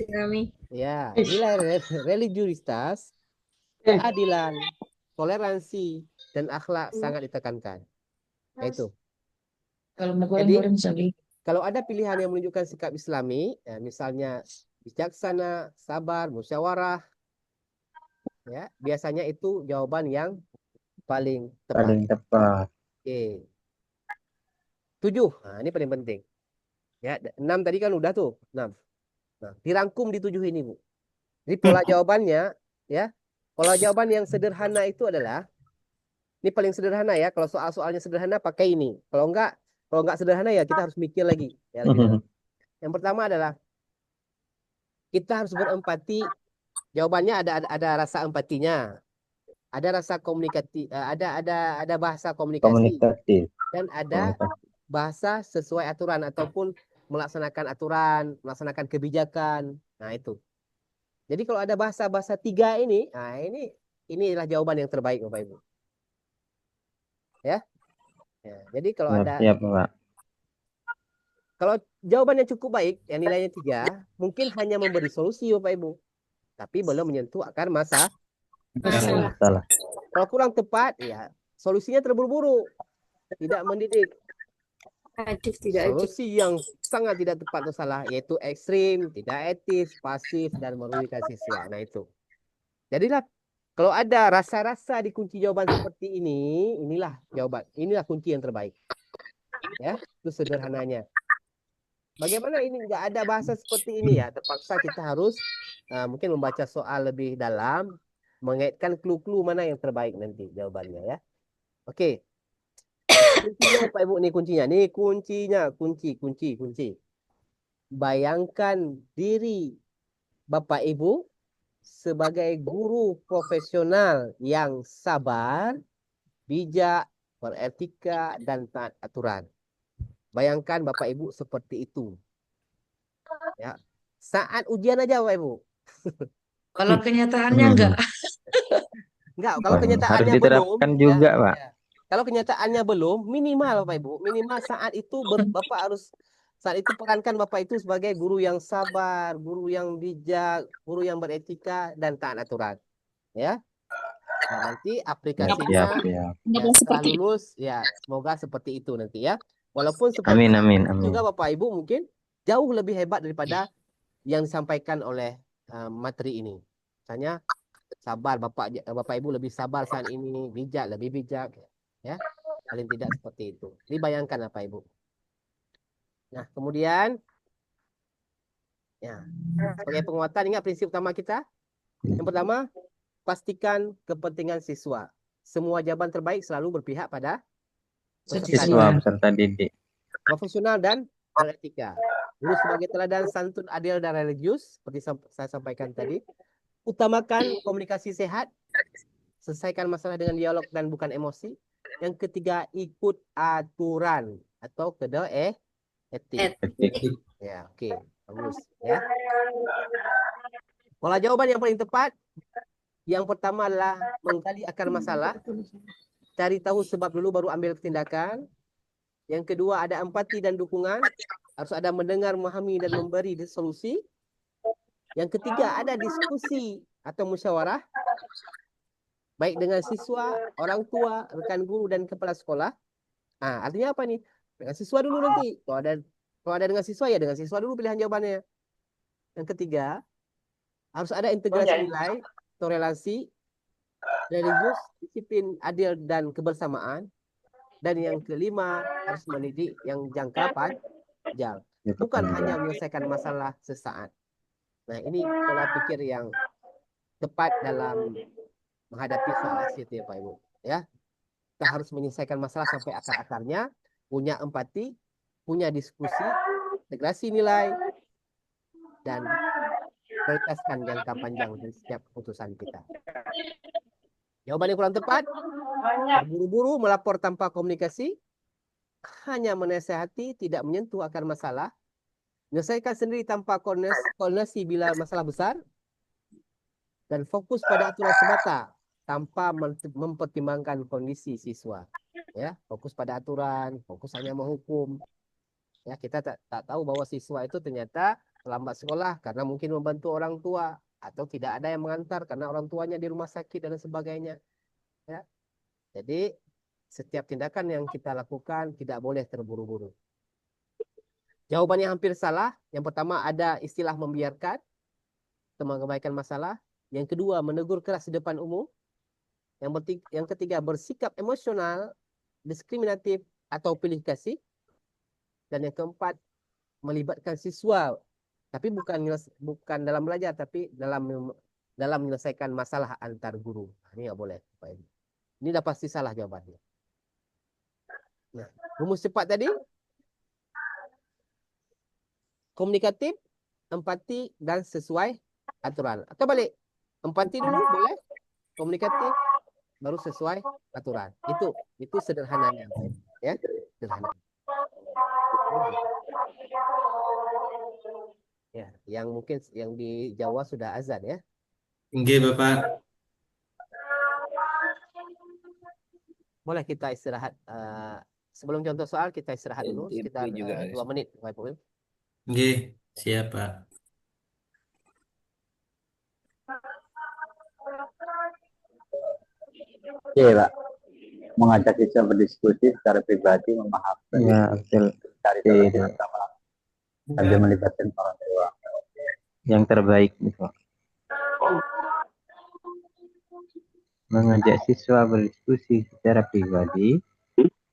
ya, nilai religiusitas, keadilan, toleransi, dan akhlak sangat ditekankan. Itu. Jadi, kalau ada pilihan yang menunjukkan sikap Islami, ya, misalnya bijaksana, sabar, musyawarah, Ya, biasanya itu jawaban yang paling tepat. Paling tepat. Oke. 7. Nah, ini paling penting. Ya, 6 tadi kan udah tuh, 6. Nah, dirangkum di 7 ini, Bu. Jadi pola jawabannya, ya, pola jawaban yang sederhana itu adalah, ini paling sederhana ya. Kalau soal-soalnya sederhana pakai ini. Kalau enggak sederhana ya kita harus mikir lagi. Ya, lebih dalam. Yang pertama adalah kita harus berempati. Jawabannya ada rasa empatinya, ada rasa komunikasi, ada bahasa komunikasi, Komunikatif. dan ada bahasa sesuai aturan ataupun melaksanakan aturan, melaksanakan kebijakan. Nah, itu. Jadi kalau ada bahasa-bahasa 3 ini, nah inilah jawaban yang terbaik Bapak Ibu. Ya. Ya, jadi kalau ada Siap, Pak. kalau jawabannya cukup baik, yang nilainya 3, mungkin hanya memberi solusi Bapak Ibu, tapi belum menyentuh akar masalah. Salah. Kalau kurang tepat, ya solusinya terburu-buru, tidak mendidik. Adif tidak adif. Solusi yang sangat tidak tepat atau salah, yaitu ekstrim, tidak etis, pasif, dan merugikan siswa. Nah, itu. Jadilah kalau ada rasa-rasa di kunci jawaban seperti ini, inilah jawaban, inilah kunci yang terbaik. Ya, itu sederhananya. Bagaimana ini nggak ada bahasa seperti ini ya? Terpaksa kita harus mungkin membaca soal lebih dalam, mengaitkan clue-clue mana yang terbaik nanti jawabannya ya. Oke. Kuncinya Pak Ibu, nih kuncinya. Nih kuncinya, kunci. Bayangkan diri Bapak Ibu sebagai guru profesional yang sabar, bijak, beretika, dan taat aturan. Bayangkan Bapak Ibu seperti itu. Ya. Saat ujian aja Bapak Ibu. Kalau kenyataannya enggak. Enggak, kalau Harus kenyataannya belum, diterapkan juga, ya, Pak. ya. Kalau kenyataannya belum, minimal Bapak Ibu, minimal saat itu Bapak harus saat itu perankan Bapak itu sebagai guru yang sabar, guru yang bijak, guru yang beretika dan taat aturan. Ya. Nah, nanti aplikasinya Siap. ya, setelah lulus ya semoga seperti itu nanti ya. Walaupun seperti Amin. juga Bapak Ibu mungkin jauh lebih hebat daripada yang disampaikan oleh materi ini. Misalnya sabar Bapak Ibu lebih sabar saat ini, lebih bijak ya. Paling tidak seperti itu. Jadi bayangkan Bapak Ibu. Nah, kemudian ya sebagai penguatan ingat prinsip utama kita. Yang pertama, pastikan kepentingan siswa. Semua jawaban terbaik selalu berpihak pada Siswa peserta didik. profesional dan beretika. Guru sebagai teladan santun, adil, dan religius, seperti saya sampaikan tadi. Utamakan komunikasi sehat, selesaikan masalah dengan dialog dan bukan emosi. Yang ketiga, ikut aturan atau etik. Ya, oke, bagus ya. Pola jawaban yang paling tepat, yang pertama adalah menggali akar masalah, cari tahu sebab dulu baru ambil tindakan. Yang kedua ada empati dan dukungan, harus ada mendengar, memahami dan memberi solusi. Yang ketiga ada diskusi atau musyawarah, baik dengan siswa, orang tua, rekan guru dan kepala sekolah. Nah, artinya apa nih? Dengan siswa dulu nanti. Kalau ada dengan siswa ya dengan siswa dulu pilihan jawabannya. Yang ketiga harus ada integrasi nilai atau relasi, religius, disiplin, adil dan kebersamaan. Dan yang kelima harus mendidik yang jangka panjang, bukan hanya menyelesaikan masalah sesaat. Nah, ini pola pikir yang tepat dalam menghadapi soal itu ya Pak Ibu. Ya, kita harus menyelesaikan masalah sampai akar-akarnya, punya empati, punya diskusi, integrasi nilai, dan prioritaskan jangka panjang dari setiap keputusan kita. Jawaban yang kurang tepat, terburu-buru melapor tanpa komunikasi, hanya menasihati, tidak menyentuh akar masalah, menyelesaikan sendiri tanpa koordinasi bila masalah besar, dan fokus pada aturan semata tanpa mempertimbangkan kondisi siswa. Ya, fokus pada aturan, fokus hanya menghukum. Ya, kita tak tahu bahwa siswa itu ternyata terlambat sekolah karena mungkin membantu orang tua, atau tidak ada yang mengantar karena orang tuanya di rumah sakit dan sebagainya. Ya. Jadi setiap tindakan yang kita lakukan tidak boleh terburu-buru. Jawabannya hampir salah. Yang pertama ada istilah membiarkan, atau mengabaikan masalah. Yang kedua, menegur keras di depan umum. Yang ketiga, bersikap emosional, diskriminatif, atau pilih kasih. Dan yang keempat, melibatkan siswa. Tapi bukan dalam belajar, tapi dalam menyelesaikan masalah antar guru. Ini nggak boleh. Ini dah pasti salah jawabannya. Nah, rumus cepat tadi. Komunikatif, empati, dan sesuai aturan. Atau balik. Empati dulu boleh. Komunikatif, baru sesuai aturan. Itu sederhananya. Ya, sederhana. Ya, yang mungkin yang di Jawa sudah azan ya. Nggih, Bapak. Boleh kita istirahat. Sebelum contoh soal kita istirahat dulu sekitar 2 menit. Bapak Ibu. Nggih, siap, Pak. Oke, Pak. Mengajak siswa berdiskusi secara pribadi, memahami Ya, betul. dari sama sambil melibatkan orang tua. Yang terbaik itu. Mengajak siswa berdiskusi secara pribadi,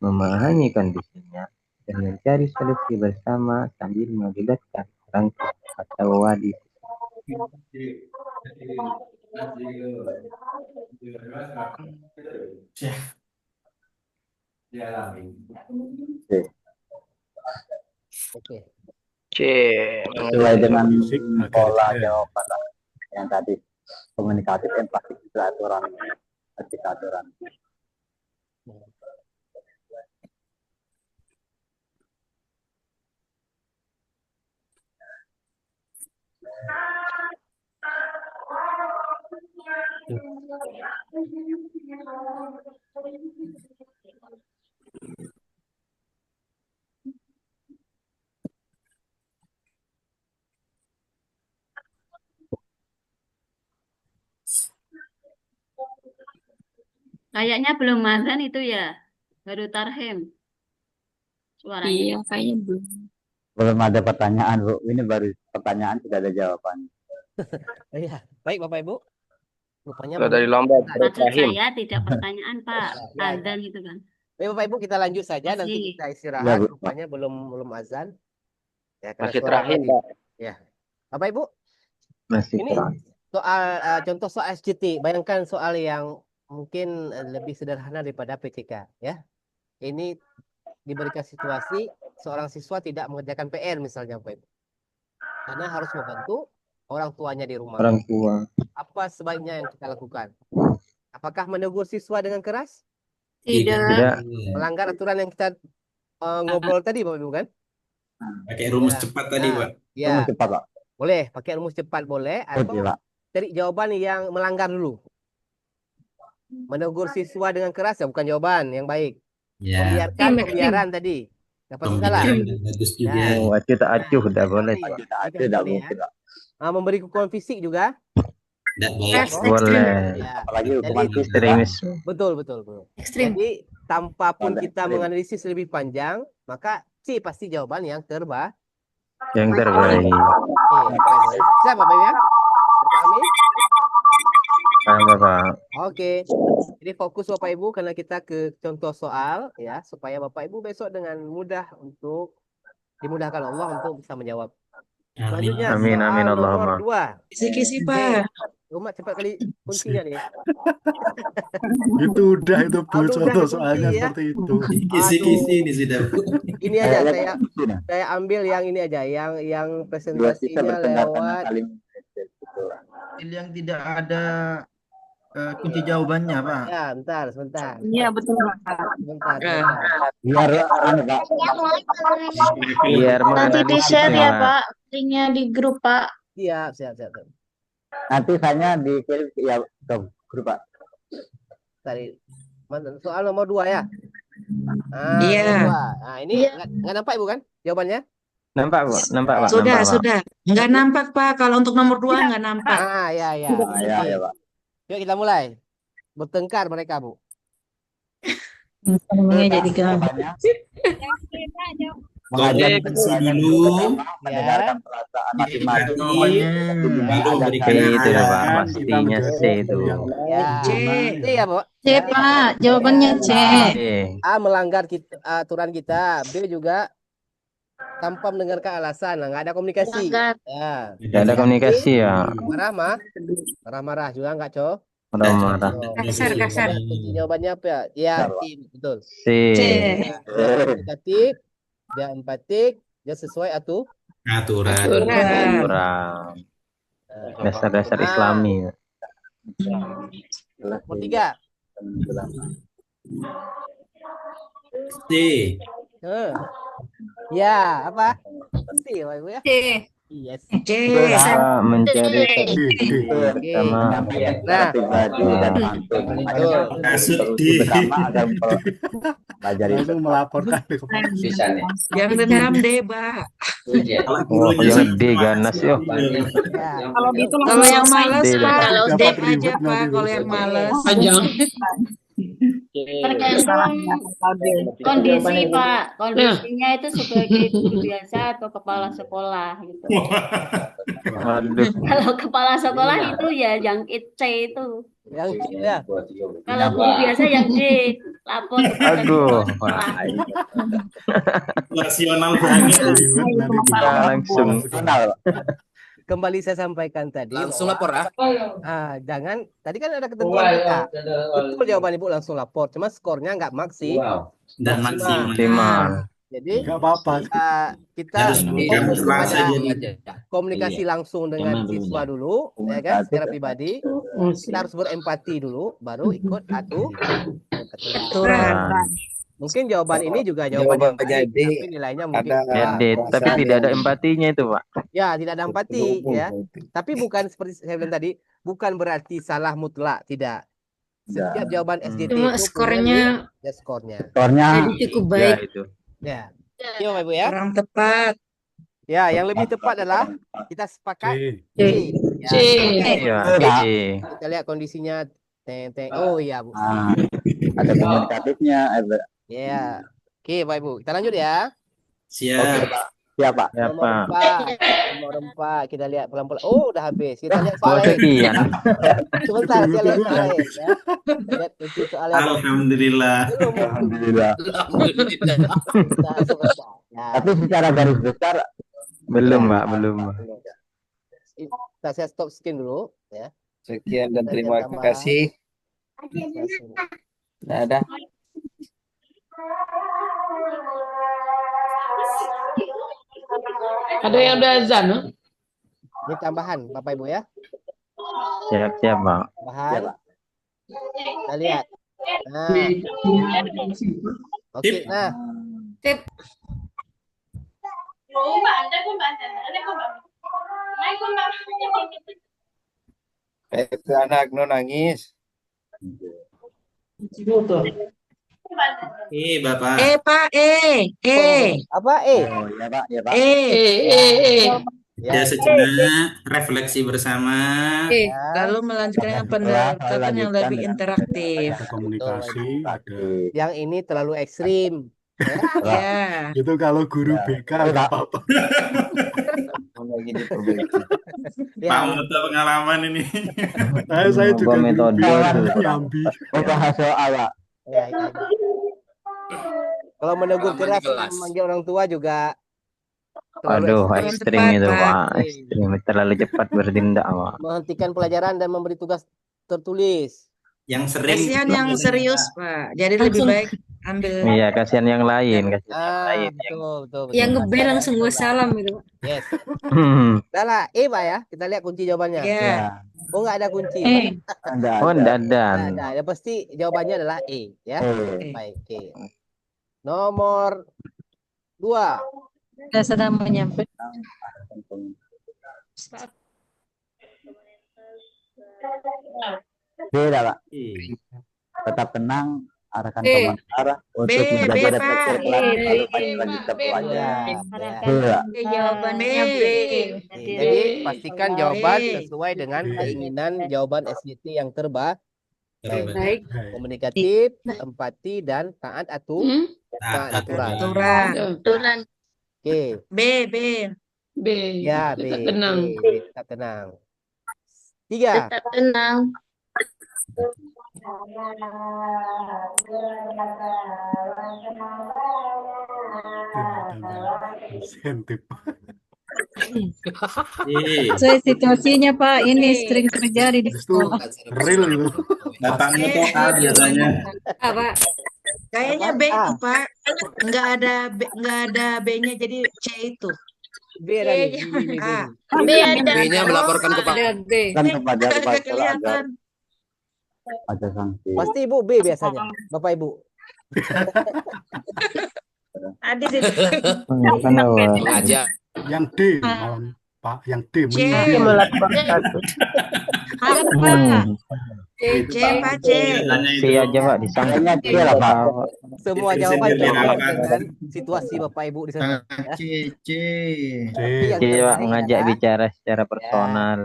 memahami kondisinya, dan mencari solusi bersama sambil melibatkan orang tua atau wali. Oke. Sesuai dengan pola jawaban yang tadi, komunikatif, empati, aturan. Kayaknya belum azan itu ya. Baru tarhim. Suaranya. Iya, kayaknya belum. Belum ada pertanyaan, Bu. Ini baru pertanyaan, sudah ada jawaban. Iya, baik Bapak Ibu. Rupanya Dari lambat. Maksud saya tidak pertanyaan, Pak. Ya. Azan gitu kan. Baik Bapak Ibu, kita lanjut saja. Nanti Masih. kita Ya, istirahat. Bu. Rupanya belum azan. Ya, karena Masih suara terakhir, tadi. Pak. Ya. Bapak Ibu, Masih ini kurang. soal contoh soal SCT. Bayangkan soal yang mungkin lebih sederhana daripada PCK. Ya. Ini diberikan situasi seorang siswa tidak mengerjakan PR misalnya Bapak Ibu. Karena harus membantu orang tuanya di rumah. Orang tua. Apa sebaiknya yang kita lakukan? Apakah menegur siswa dengan keras? Tidak. Melanggar aturan yang kita ngobrol tadi Bapak Ibu kan? Pakai rumus Ya. cepat tadi, Nah, Pak. Ya, Cepat, Pak. boleh pakai rumus cepat boleh atau Oke, Pak. cari jawaban yang melanggar dulu. Menegur siswa dengan keras ya bukan jawaban yang baik. Ya, Membiarkan pembiaran tadi. Dapat salah. pembicaraan bagus juga. Ya. Oh, acuh tak acuh, udah boleh. Tadi, Tidak ada, itu tidak tadi, ya. mungkin, Pak. Memberi hukuman fisik juga. Tidak baik. Boleh. Ya. Apalagi hukuman Jadi, fisik, Pak. Ekstremisme. betul. Ekstrim. Jadi tanpa pun Ada kita ekstrim. menganalisis lebih panjang, maka C pasti jawaban yang terbaik. Yang terbaik. Oke, siapa Bapak Ibu ya? Terpahami? Paham, Bapak. Oke. Jadi fokus Bapak Ibu karena kita ke contoh soal ya supaya Bapak Ibu besok dengan mudah untuk dimudahkan Allah untuk bisa menjawab. Amin. Selanjutnya Amin, soal amin, nomor Allahumma. 2. Kisi-kisi, Pak. Umat cepat kali kuncinya nih. Itu udah itu Bu, Aduh, udah contoh dikunci soalnya ya. seperti itu. Kisi-kisi ini sudah, Bu. Ini aja Kayaknya saya gitu, nah. saya ambil yang ini aja yang Dua sisa presentasinya bertengkar karena lewat saling gitu. Yang tidak ada kunci jawabannya, Pak. ya sebentar. Iya, betul, Pak. Sebentar. Biar anu, Pak. Biar Nanti menganalisis di-share ya, Pak. Pak. Linknya di grup, Pak. Siap. Nanti saya dikirim ya ke grup, Pak. Tadi soal nomor 2 ya. Nah, Iya. nomor 2. Nah, ini Iya. nggak nampak Ibu kan jawabannya? Nampak, Pak? Nampak, Pak? Sudah, Nampak, Pak? sudah. Nggak nampak, Pak. Kalau untuk nomor 2 nggak nampak. Ah, ya. Ah, ya, Pak. Yuk kita mulai. Bertengkar mereka, Bu. Namanya jadi Jawabannya Komunikasi dulu, mendengarkan perasaan masing-masing, jawabannya, baru memberikan Iya, itu arahan. Pak, pastinya C itu. Ya. C. C ya, Bu. C, Pak. Jawabannya C. C. A melanggar aturan kita, B juga tanpa mendengarkan alasan. Nah, nggak ada komunikasi. Melanggar. Ya. Tidak ada komunikasi ya. Marah juga nggak, Co? Marah-marah. Kasar. Kunci jawabannya apa ya? Ya, betul. C. C. Komunikatif, dia empatik, dia sesuai Aturan. Kurang. Dasar-dasar Islami. Nomor 3. C. Ya, apa? C, Pak Ibu ya? C. Yes. C. Berusaha mencari bersama Nah, pribadi dan antum Masuk solusi di bersama agar mempelajari Langsung melaporkan ke polisi. Yang dendam deh, Pak. Oh, yang D ganas yo. ya. Kalau yang males, D, Pak, Kalau D dapat aja, ribut Pak. nanti Kalau yang urusannya. males. Tergantung kondisi, Pak. Kondisinya itu sebagai guru biasa atau kepala sekolah gitu. Waduh. Kalau kepala sekolah itu ya yang C itu. Yang C ya. Kalau guru biasa yang D, lapor kepada Aduh, kepala sekolah. Rasional banget. Ribut nanti Kita langsung. Kembali saya sampaikan tadi. Langsung lapor ah. Jangan. Tadi kan ada ketentuan kita. Betul jawaban Ibu langsung lapor. Cuma skornya nggak maksi. Dan maksimal. Maksimal. Jadi Nggak apa-apa. kita Harus kamu serasa jadi. komunikasi langsung dengan siswa dulu, ya kan, secara pribadi. Kita harus berempati dulu, baru ikut Aturan. Mungkin jawaban ini juga jawaban yang baik, tapi nilainya mungkin Ya D, tapi tidak ada empatinya itu Pak. ya tidak ada empati ya. Tapi bukan seperti saya bilang tadi, bukan berarti salah mutlak, tidak. Setiap jawaban SJT Cuma itu skornya punya skornya. jadi cukup Ya baik. itu. Ya. Iya Bapak Ibu ya. Kurang tepat. Ya, yang lebih tepat adalah kita sepakat C. C. Ya, C. Iya, C. kita lihat kondisinya. Oh iya Bu. ada komunikatifnya. Ya. Oke, Bapak Ibu. Kita lanjut ya. Siap. Siapa? Ya Nomor Pak. 4. Nomor 4. Kita lihat pelan-pelan. Oh, udah habis. Kita lihat Oh soal lain. sekian. Sebentar, saya lihat soal lain ya. Lihat kunci soal lain. Alhamdulillah. Alhamdulillah. Sebentar, sebentar. Ya. Tapi secara garis besar Belum Pak, belum. Saya stop skin dulu ya. Sekian dan Kita terima lihat tambah. kasih. Ada. Ada yang udah azan, no? Ini tambahan Bapak Ibu ya. Siap-siap Pak. Tambahan. Kita lihat. Nah. Oke, nah. Itu anak no nangis. Bapak. Pak, Apa E? oh ya Pak, ya Pak. Ya sejenak refleksi bersama. Lalu melanjutkan pendekatan yang lebih interaktif. Ada komunikasi, ada. Yang ini terlalu ekstrim. Ya. Itu kalau guru BK nggak apa-apa. Pak Muta pengalaman ini. Saya juga guru metode BK itu. nyambi. Oh, bahas soal Pak. Ya, ya. Kalau menegur keras memanggil orang tua juga Aduh, Kurang ekstrim tepat, itu Pak. Pak. Ekstrim, terlalu cepat bertindak Pak. menghentikan pelajaran dan memberi tugas tertulis. Yang sering. Kasihan yang serius, Pak. Jadi lebih baik ambil. Iya, kasihan yang lain, kasihan yang lain. Betul. Yang ngebel langsung gue salam gitu. Yes. Hmm. Udah lah, E Pak ya. Kita lihat kunci jawabannya. Ya. Oh nggak ada kunci. Anda Oh, Nggak dadan. ada. Ya pasti jawabannya adalah E ya. Eh, Baik. Oke. Nomor 2. Sudah sedang menyampaikan. beda Pak. E. Tetap tenang, arahkan B. arah untuk B, menjaga Pak. refleksi B, pelan B, lalu B, lanjutkan B, pelajaran. Ya. Beda. Jawabannya B. Jadi pastikan jawaban B. sesuai dengan keinginan jawaban SJT yang Terbaik. Baik. komunikatif, empati dan taat Hmm? taat aturan. Aturan. Aturan. Oke. B, B. B. Ya, B. Tetap tenang. B, tetap tenang. 3. Tetap tenang. Insentif. Sesuai situasinya Pak, ini sering terjadi di Itu sekolah. real itu. Bapaknya tuh A biasanya. Apa? Kayaknya B itu Pak. Nggak ada B-nya jadi C itu. B ada nih. A. B ada. B-nya melaporkan ke Pak. Ada B. Kan kepada kepala Nggak sekolah agar kelihatan. ada sanksi. Pasti Ibu B biasanya. Bapak Ibu. Ada di situ. Mengajarkan bahwa Mengajar. Yang D malam Pak, yang D C. melaporkan. Ada Pak. C, Pak, C. C aja Pak, disangkanya C lah Pak. Semua Itu jawaban sendiri cocok apa? dengan situasi Bapak Ibu di sana. Ya. C, C. Tapi yang C Pak, terbaik mengajak adalah bicara secara personal.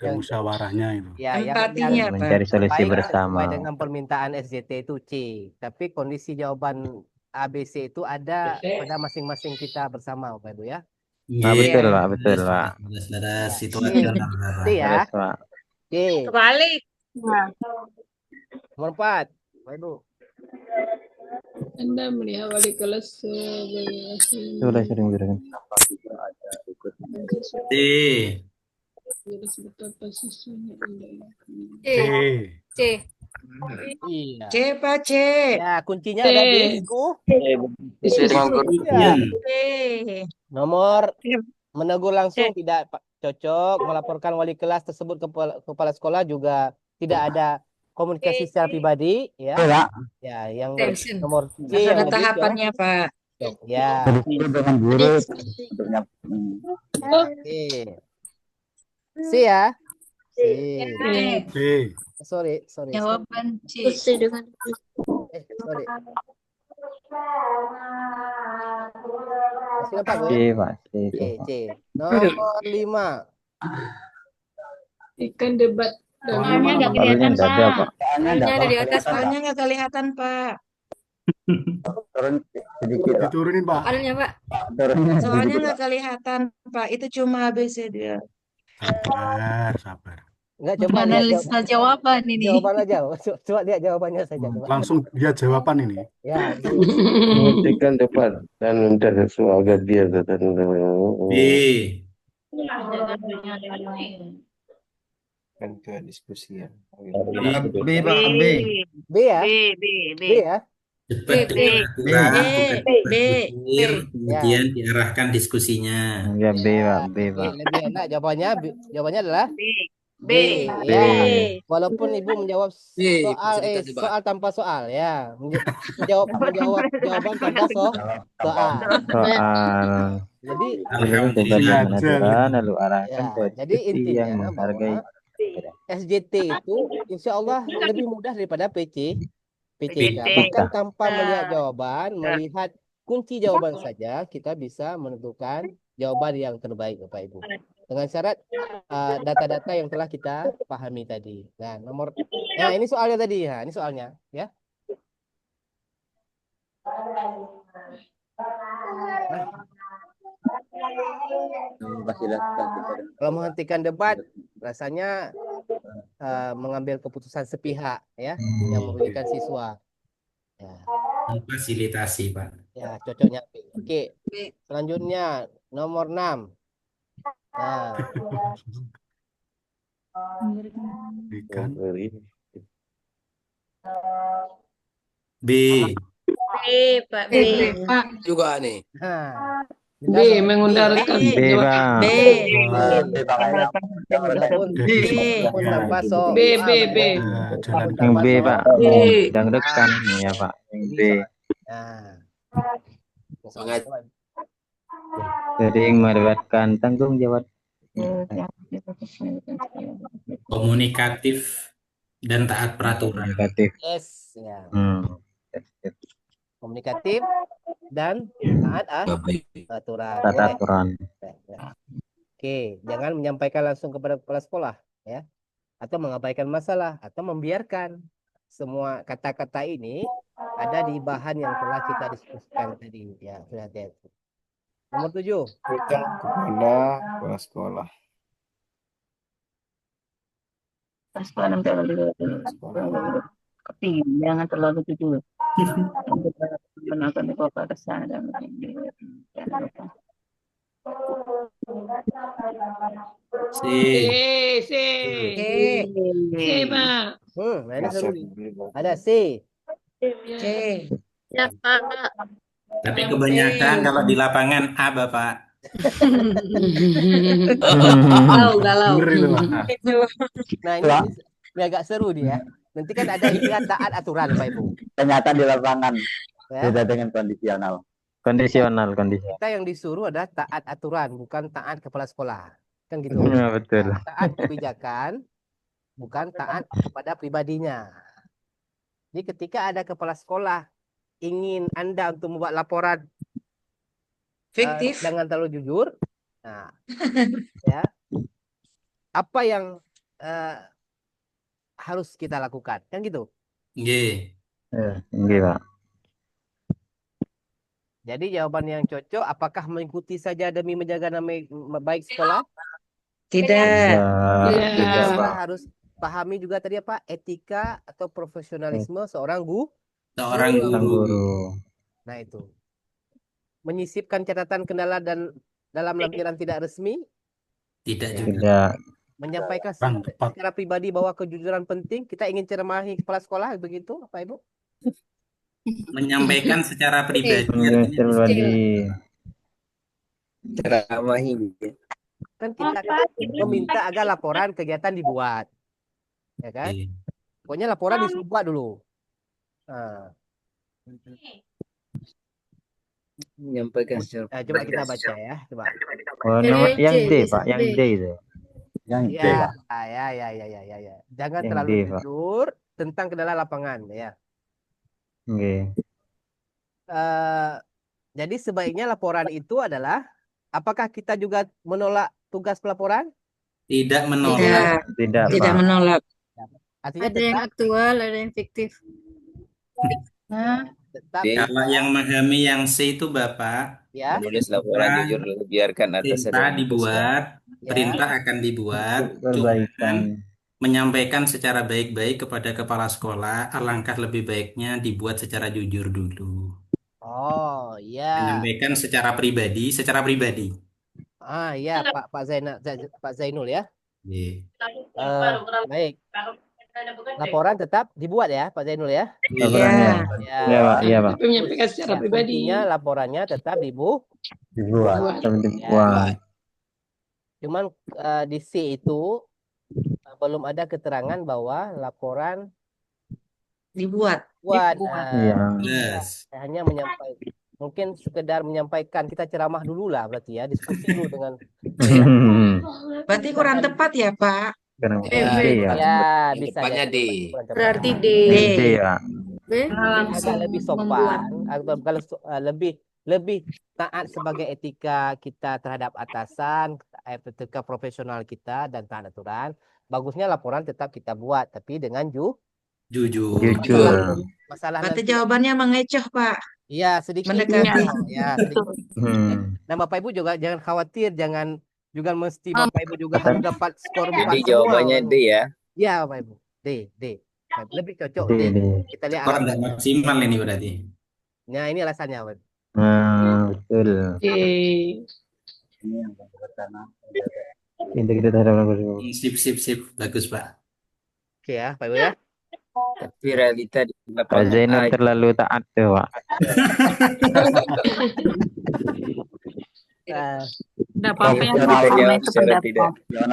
Dan musyawarahnya itu. ya Empatinya, yang Pak. Mencari solusi terbaik bersama. sesuai dengan permintaan SJT itu C. Tapi kondisi jawaban ABC itu ada pada masing-masing kita bersama Bapak Ibu ya. Nah, betul Pak, betul Pak. Ada situasional. C ya. Terus Pak. C. Kebalik. Nomor 4. Bapak Ibu. Anda melihat wali kelas Sudah sering berikan. C. C. C. Iya. C, Pak, C. Ya, kuncinya C. ada di buku. Sesuai dengan kondisi. Ya. C. Nomor menegur langsung tidak cocok, melaporkan wali kelas tersebut ke kepala sekolah juga tidak ada komunikasi secara pribadi ya. Ya, yang nomor C Harus yang ada lebih tahapannya, Pak. cocok. Ya. Dengan guru. Oke. C ya. C. C. Sorry. Jawaban C. Sorry. Masih nampak C ya? Pak, C. C. Nomor 5. ikan debat Soalnya nggak Soalnya kelihatan nggak ada, Pak. Pak. Soalnya ada di atas Pak. Soalnya nggak kelihatan, Pak. Turun sedikit Pak. Diturunin Pak. Soalnya Pak. Turunnya Soalnya sedikit nggak Pak. kelihatan, Pak. Itu cuma ABC dia. Sabar. Enggak, coba lihat Menganalisa jawaban ini. jawaban aja. Coba lihat jawabannya saja. Coba. Langsung lihat jawaban ini. Ya. Menghentikan debat dan meminta sesuatu agar dia B. kan ke diskusi ya. B, Pak, B. B ya? B ya? Cepat B. diaturkan, bukan cepat B. berpikir, kemudian diarahkan diskusinya. Ya B Pak, B Oke, Pak. lebih enak jawabannya adalah B. ya. B. Walaupun Ibu menjawab soal tanpa soal ya. Menjawab jawaban tanpa soal. Soal. Jadi Sebelum debat yang menentukan, lalu arahkan ya, ke jadi diskusi yang intinya menghargai. bahwa SJT itu insya Allah lebih mudah daripada PCK. Bahkan tanpa melihat jawaban, melihat kunci jawaban saja, kita bisa menentukan jawaban yang terbaik, Bapak Ibu. Dengan syarat data-data yang telah kita pahami tadi. Nah, ini soalnya tadi. Nah, ini soalnya, ya. Kalau menghentikan debat, rasanya mengambil keputusan sepihak, ya, yang merugikan siswa. Ya. Fasilitasi, Pak. Ya, cocoknya. Oke. Selanjutnya nomor 6. Nah. B. Pak, B. Pak. Juga nih. Nah. B mengundangkan B Bang. B. B. Yang B Pak. Yang dekat ya Pak. Yang B. Sering melibatkan tanggung jawab. Komunikatif dan taat peraturan. Komunikatif. Yes, ya. Komunikatif dan taat aturan. Taat aturan. Oke, jangan menyampaikan langsung kepada kepala sekolah, ya, atau mengabaikan masalah, atau membiarkan. Semua kata-kata ini ada di bahan yang telah kita diskusikan tadi, ya, sudah hati-hati. Nomor 7. Berikan kepada kepala sekolah. Sekarang terlalu jangan terlalu jujur. Menggunakan kepada sana dan C. C. C. Pak. Nah ini seru nih. Ada C. C. Ya, Pak. Tapi kebanyakan kalau di lapangan A, Bapak. galau. Bener itu, Pak. Nah ini agak seru nih ya. Nanti kan ada istilah taat aturan Pak Ibu. Kenyataan di lapangan Ya. beda dengan kondisional. Kondisional. Kita yang disuruh adalah taat aturan, bukan taat kepala sekolah. Kan gitu. Ya, betul. Taat kebijakan, bukan taat kepada pribadinya. Jadi ketika ada kepala sekolah ingin Anda untuk membuat laporan Fiktif. jangan terlalu jujur. Nah, ya. Apa yang harus kita lakukan? Kan gitu. G. Enggak, Pak. Jadi jawaban yang cocok, apakah mengikuti saja demi menjaga nama baik sekolah? Tidak. Tidak, Kita Pak. harus pahami juga tadi apa? Etika atau profesionalisme seorang Seorang guru. Nah itu. Menyisipkan catatan kendala dan dalam lampiran tidak resmi. Tidak juga. Tidak. Menyampaikan Bang, tepat. secara pribadi bahwa kejujuran penting. Kita ingin ceramahi kepala sekolah begitu, Pak Ibu? Menyampaikan secara pribadi. Pribadi. Ceramahi. Kan kita meminta agar laporan kegiatan dibuat, ya kan? Pokoknya laporan disuruh buat dulu. Nah. Menyampaikan secara Coba kita baca ya, coba. Oh, nomor yang D, Pak. Yang D itu. Yang D. Ya. Jangan Yang terlalu D, Pak. jujur tentang kendala lapangan, ya. Oke. Jadi sebaiknya laporan itu adalah, apakah kita juga menolak tugas pelaporan? Tidak menolak. Tidak, Tidak Pak. menolak. Artinya Ada yang aktual, ada yang fiktif. tetap Kalau yang memahami yang C itu Bapak, ya. menulis laporan jujur lalu biarkan atasan perintah yang dibuat, Ya. perintah akan dibuat, Perbaikan. menyampaikan secara baik-baik kepada kepala sekolah, alangkah lebih baiknya dibuat secara jujur dulu. Oh iya. Menyampaikan secara pribadi, Iya Pak Zainul ya. Iya. Baik. Laporan tetap dibuat ya Pak Zainul ya. Laporannya. Iya, Pak. Iya, Pak. Tapi menyampaikan secara pribadi. Intinya laporannya tetap Dibuat. Ya. Cuman di C itu belum ada keterangan bahwa laporan Dibuat. Hanya menyampaikan, mungkin sekedar menyampaikan, kita ceramah dulu lah berarti ya, diskusi dulu dengan. Berarti kurang tepat ya Pak? Ya, bisa Tepatnya jadi. D. Berarti D. D, Pak. Agak lebih sopan, kalau lebih taat sebagai etika kita terhadap atasan, etika profesional kita dan taat aturan. Bagusnya laporan tetap kita buat, tapi dengan jujur. Masalah Berarti nanti. jawabannya mengecoh Pak. Iya, sedikit. Mendekati. Ya, sedikit. Nah, Bapak Ibu juga jangan khawatir, jangan juga mesti Bapak Ibu juga harus dapat skor 4 Jadi semua. jawabannya D ya. Iya, Bapak Ibu. D. Lebih cocok D. Kita lihat Skor nggak alasannya. maksimal ini berarti. Nah, ini alasannya, Bapak Ibu. Betul. Ini yang pertama. Integritas terhadap Sip. Bagus, Pak. Oke ya, Pak Ibu ya. Tapi realita di Pak lapangan Zainul A, terlalu taat tuh, Pak. Tidak apa-apa yang Kita sama jawab itu secara pendapat.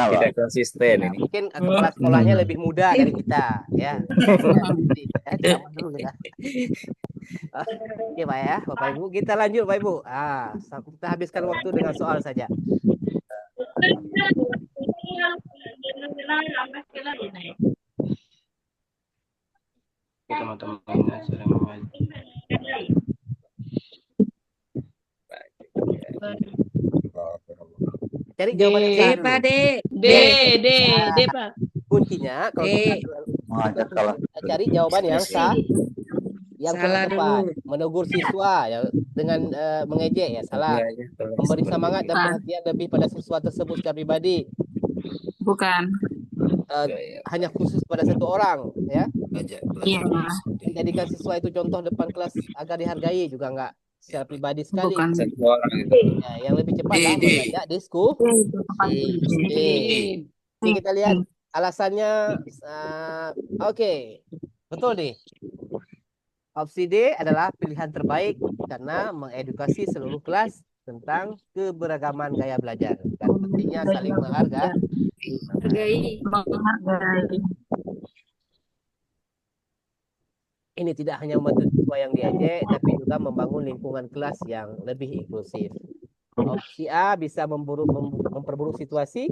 tidak konsisten Nah, ini. mungkin kepala sekolahnya lebih muda dari kita, ya. Sama dulu ya. Oke, Pak ya, Bapak Ibu. Kita lanjut, Pak Ibu. Kita habiskan waktu dengan soal saja. Cari jawaban yang salah Pak dulu. D. Pak. Kuncinya kalau kita Mengajak salah. cari jawaban yang sah. Yang Salah keempat, dulu. menegur siswa ya dengan mengejek ya salah. Iya, iya, kalau Memberi seperti semangat dan Bukan. perhatian lebih pada siswa tersebut secara pribadi. Bukan. Hanya khusus pada satu orang ya. Iya. Menjadikan siswa itu contoh depan kelas agar dihargai juga enggak secara pribadi sekali. Bukan. satu orang itu. Ya, yang lebih cepat lah mengajak diskusi. Oke, kita lihat alasannya. Oke, betul nih. Opsi D adalah pilihan terbaik karena mengedukasi seluruh kelas tentang keberagaman gaya belajar dan pentingnya saling menghargai. Menghargai. Ini tidak hanya membantu siswa yang diejek, tapi juga membangun lingkungan kelas yang lebih inklusif. Opsi A bisa memperburuk situasi.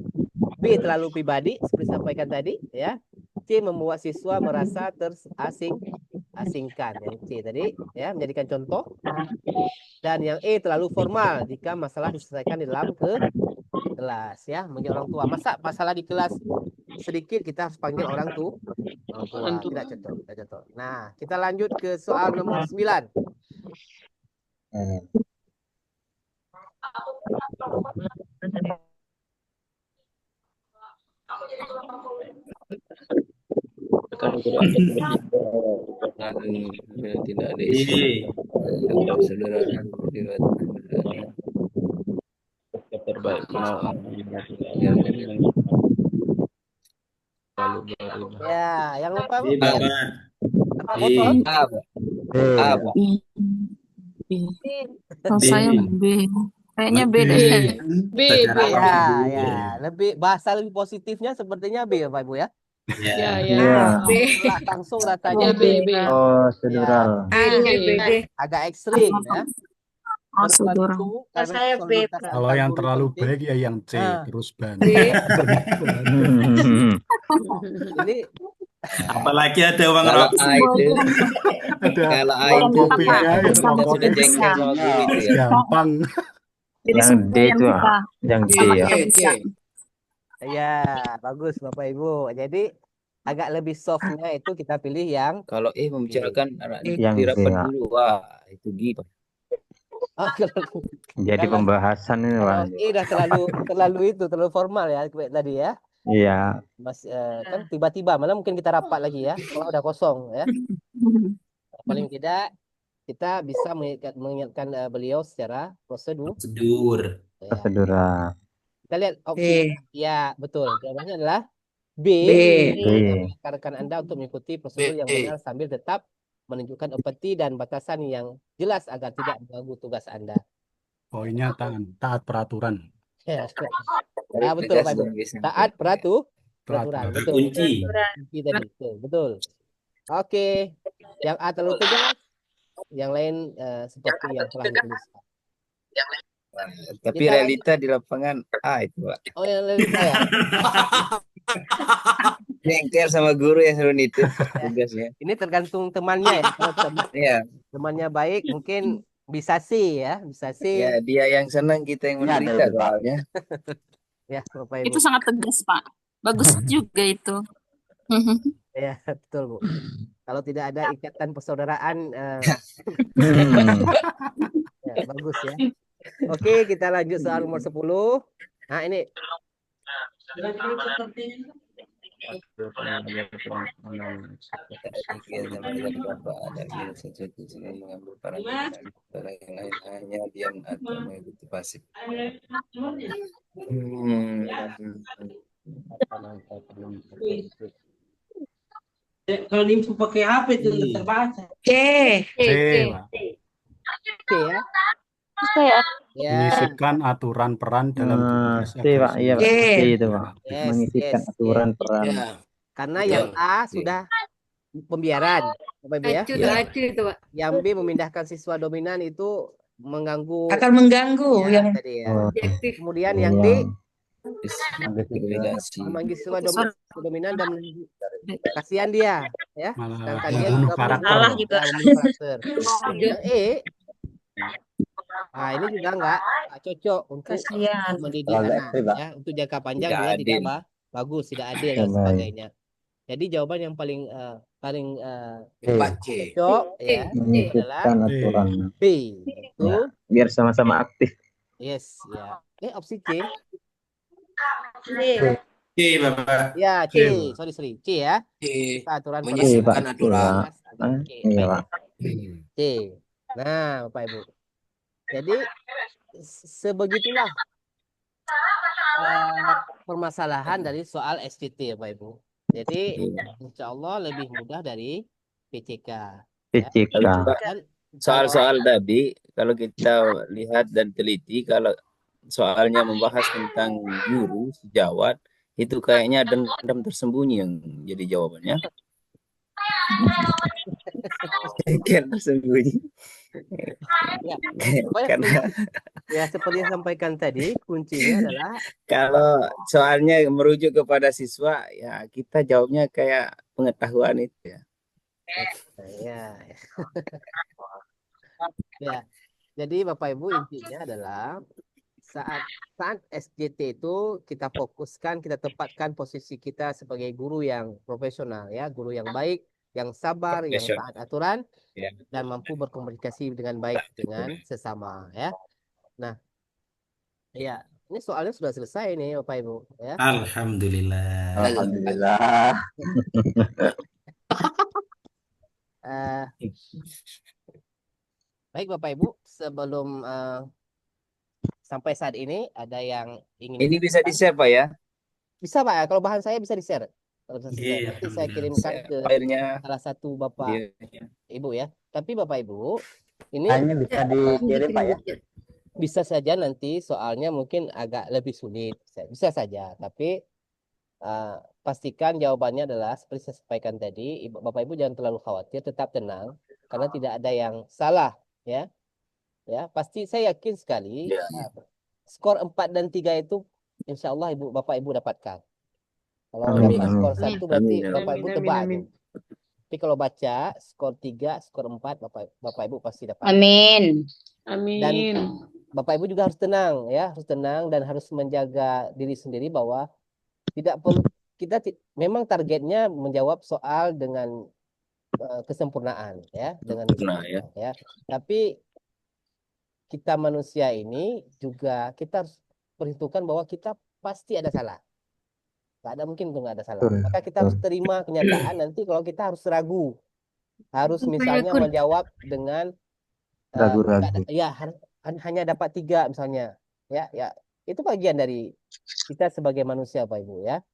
B terlalu pribadi, seperti sampaikan tadi, ya. C membuat siswa merasa terasingkan. Yang C tadi, ya, menjadikan contoh. Dan yang E terlalu formal jika masalah diselesaikan di dalam kelas, ya. Manggil orang tua. Masa masalah di kelas sedikit kita harus panggil orang tua. Tidak cocok. Nah, kita lanjut ke soal nomor 9. Tidak ada isi persaudaraan terbaik Ya, yang lupa Bu. Kalau saya B. Kayaknya B deh. B. Ya, lebih bahasa lebih positifnya sepertinya B ya Pak Ibu ya. Ya. B. Langsung rasanya B. Oh, saudara. Agak ekstrim ya. Oh, saudara. Saya B. Kalau yang terlalu baik ya yang C, terus ban. Ini Apalagi ada uang kalau rokok. A itu kalau A itu sudah jengkel sama guru itu ya. Gampang. Yang D itu, yang D ya. ya bagus Bapak Ibu. Jadi agak lebih softnya itu kita pilih yang Kalau E membicarakan anak Yang di D, rapat ya. dulu, wah itu gitu. Jadi pembahasan ini, Pak. kalau E udah terlalu formal ya tadi ya. Iya. Mas kan tiba-tiba malah mungkin kita rapat lagi ya. Kalau udah kosong ya. Paling tidak kita bisa mengingatkan beliau secara prosedur. Prosedural. Kita lihat opsi ya betul. Jawabannya adalah B. Rekan Anda untuk mengikuti prosedur yang benar sambil tetap menunjukkan empati dan batasan yang jelas agar tidak mengganggu tugas Anda. Poinnya taat peraturan. Ya, betul Pak Ibu. Taat peraturan. Betul. Kunci. Tadi. Betul. Oke. Yang A terlalu tegas, yang lain seperti yang telah dituliskan. Tapi realita di lapangan A itu, Pak. Oh, yang realita ya. Jengkel sama guru yang suruh nitip tugasnya. Ini tergantung temannya ya. Iya. Temannya baik mungkin bisa sih ya, bisa sih. Ya, dia yang senang, kita yang menderita soalnya. Ya, Bapak Ibu. Itu sangat tegas, Pak. Bagus juga itu. Ya, betul, Bu. Kalau tidak ada ikatan persaudaraan ya, bagus ya. Oke, kita lanjut soal nomor 10. Nah, ini hanya diam atau mengikuti pasif. Kalau info pakai HP itu terbaca. C ya. Menyisipkan aturan peran dalam tugas. Pak. Iya, Pak. Itu, Pak. Menyisipkan aturan peran. Karena yang A sudah pembiaran, Bapak Ibu ya. Yang B memindahkan siswa dominan itu akan mengganggu yang tadi ya. Kemudian yang D memanggil siswa dominan dan kasihan dia ya. Sedangkan dia juga karakter. Yang E nah ini juga enggak cocok untuk mendidik anak ya, untuk jangka panjang juga tidak bagus, tidak adil dan sebagainya. Jadi jawaban yang paling Tepat C. cocok ya adalah Mewujudkan aturan. B. Itu Ya, biar sama-sama aktif. yes ya. Opsi C. C, Bapak. Ya, C. C. Sorry. C ya. C. Kita aturan C, Pak. Menyisipkan C, aturan. Pak. Iya, Baik. Pak. C. Nah, Bapak Ibu. Jadi sebegitulah permasalahan dari soal SCT, Bapak Ibu. Jadi insya Allah lebih mudah dari PCK. PCK. Dan Soal-soal tadi, kalau kita lihat dan teliti, kalau soalnya membahas tentang guru, sejawat, itu kayaknya dendam tersembunyi yang jadi jawabannya. Kan tersembunyi. ya, Karena seperti yang sampaikan tadi, kuncinya adalah kalau soalnya merujuk kepada siswa, ya kita jawabnya kayak pengetahuan itu ya. Ya. Jadi Bapak Ibu intinya adalah saat SJT itu kita fokuskan, kita tempatkan posisi kita sebagai guru yang profesional ya, guru yang baik, yang sabar, yang taat aturan, dan mampu berkomunikasi dengan baik dengan sesama ya. Nah, ya ini soalnya sudah selesai nih Bapak Ibu ya. Alhamdulillah. Alhamdulillah. Baik Bapak Ibu, sebelum sampai saat ini ada yang ingin ini bisa di-share Pak ya? Bisa Pak ya, kalau bahan saya bisa di-share. Iya, Nanti saya kirimkan ke salah satu Bapak Ibu ya. Tapi Bapak Ibu, ini Hanya bisa dikirim Pak ya? Bisa saja nanti soalnya mungkin agak lebih sulit. Bisa saja, tapi pastikan jawabannya adalah seperti saya sampaikan tadi, Bapak Ibu jangan terlalu khawatir, tetap tenang karena tidak ada yang salah ya. Ya, pasti saya yakin sekali skor 4 dan 3 itu insya Allah Bapak Ibu dapatkan. Kalau dapat skor 1 berarti Bapak Ibu tebak. Tapi kalau baca skor 3, skor 4 Bapak Ibu pasti dapat. Amin. Dan Bapak Ibu juga harus tenang ya, harus tenang dan harus menjaga diri sendiri bahwa tidak perlu memang targetnya menjawab soal dengan kesempurnaan ya, dengan ya. Tapi kita manusia ini juga kita harus perhitungkan bahwa kita pasti ada salah. Gak ada mungkin tuh nggak ada salah. Maka kita harus terima kenyataan nanti kalau kita harus ragu. Harus misalnya menjawab dengan ragu-ragu. Ya hanya dapat 3 misalnya. Ya itu bagian dari kita sebagai manusia Pak Ibu ya.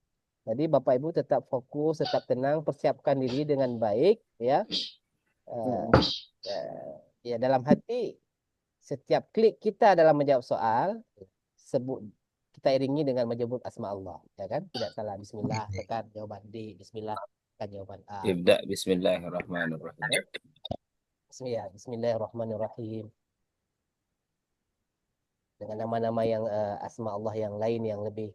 Jadi Bapak Ibu tetap fokus, tetap tenang, persiapkan diri dengan baik ya. Ya dalam hati setiap klik kita dalam menjawab soal kita iringi dengan menyebut asma Allah ya kan, tidak salah. Bismillah tekan jawaban D, Bismillah tekan jawaban A. Ibda bismillahirrahmanirrahim. Bismillahirrahmanirrahim. Dengan nama-nama yang asma Allah yang lain yang lebih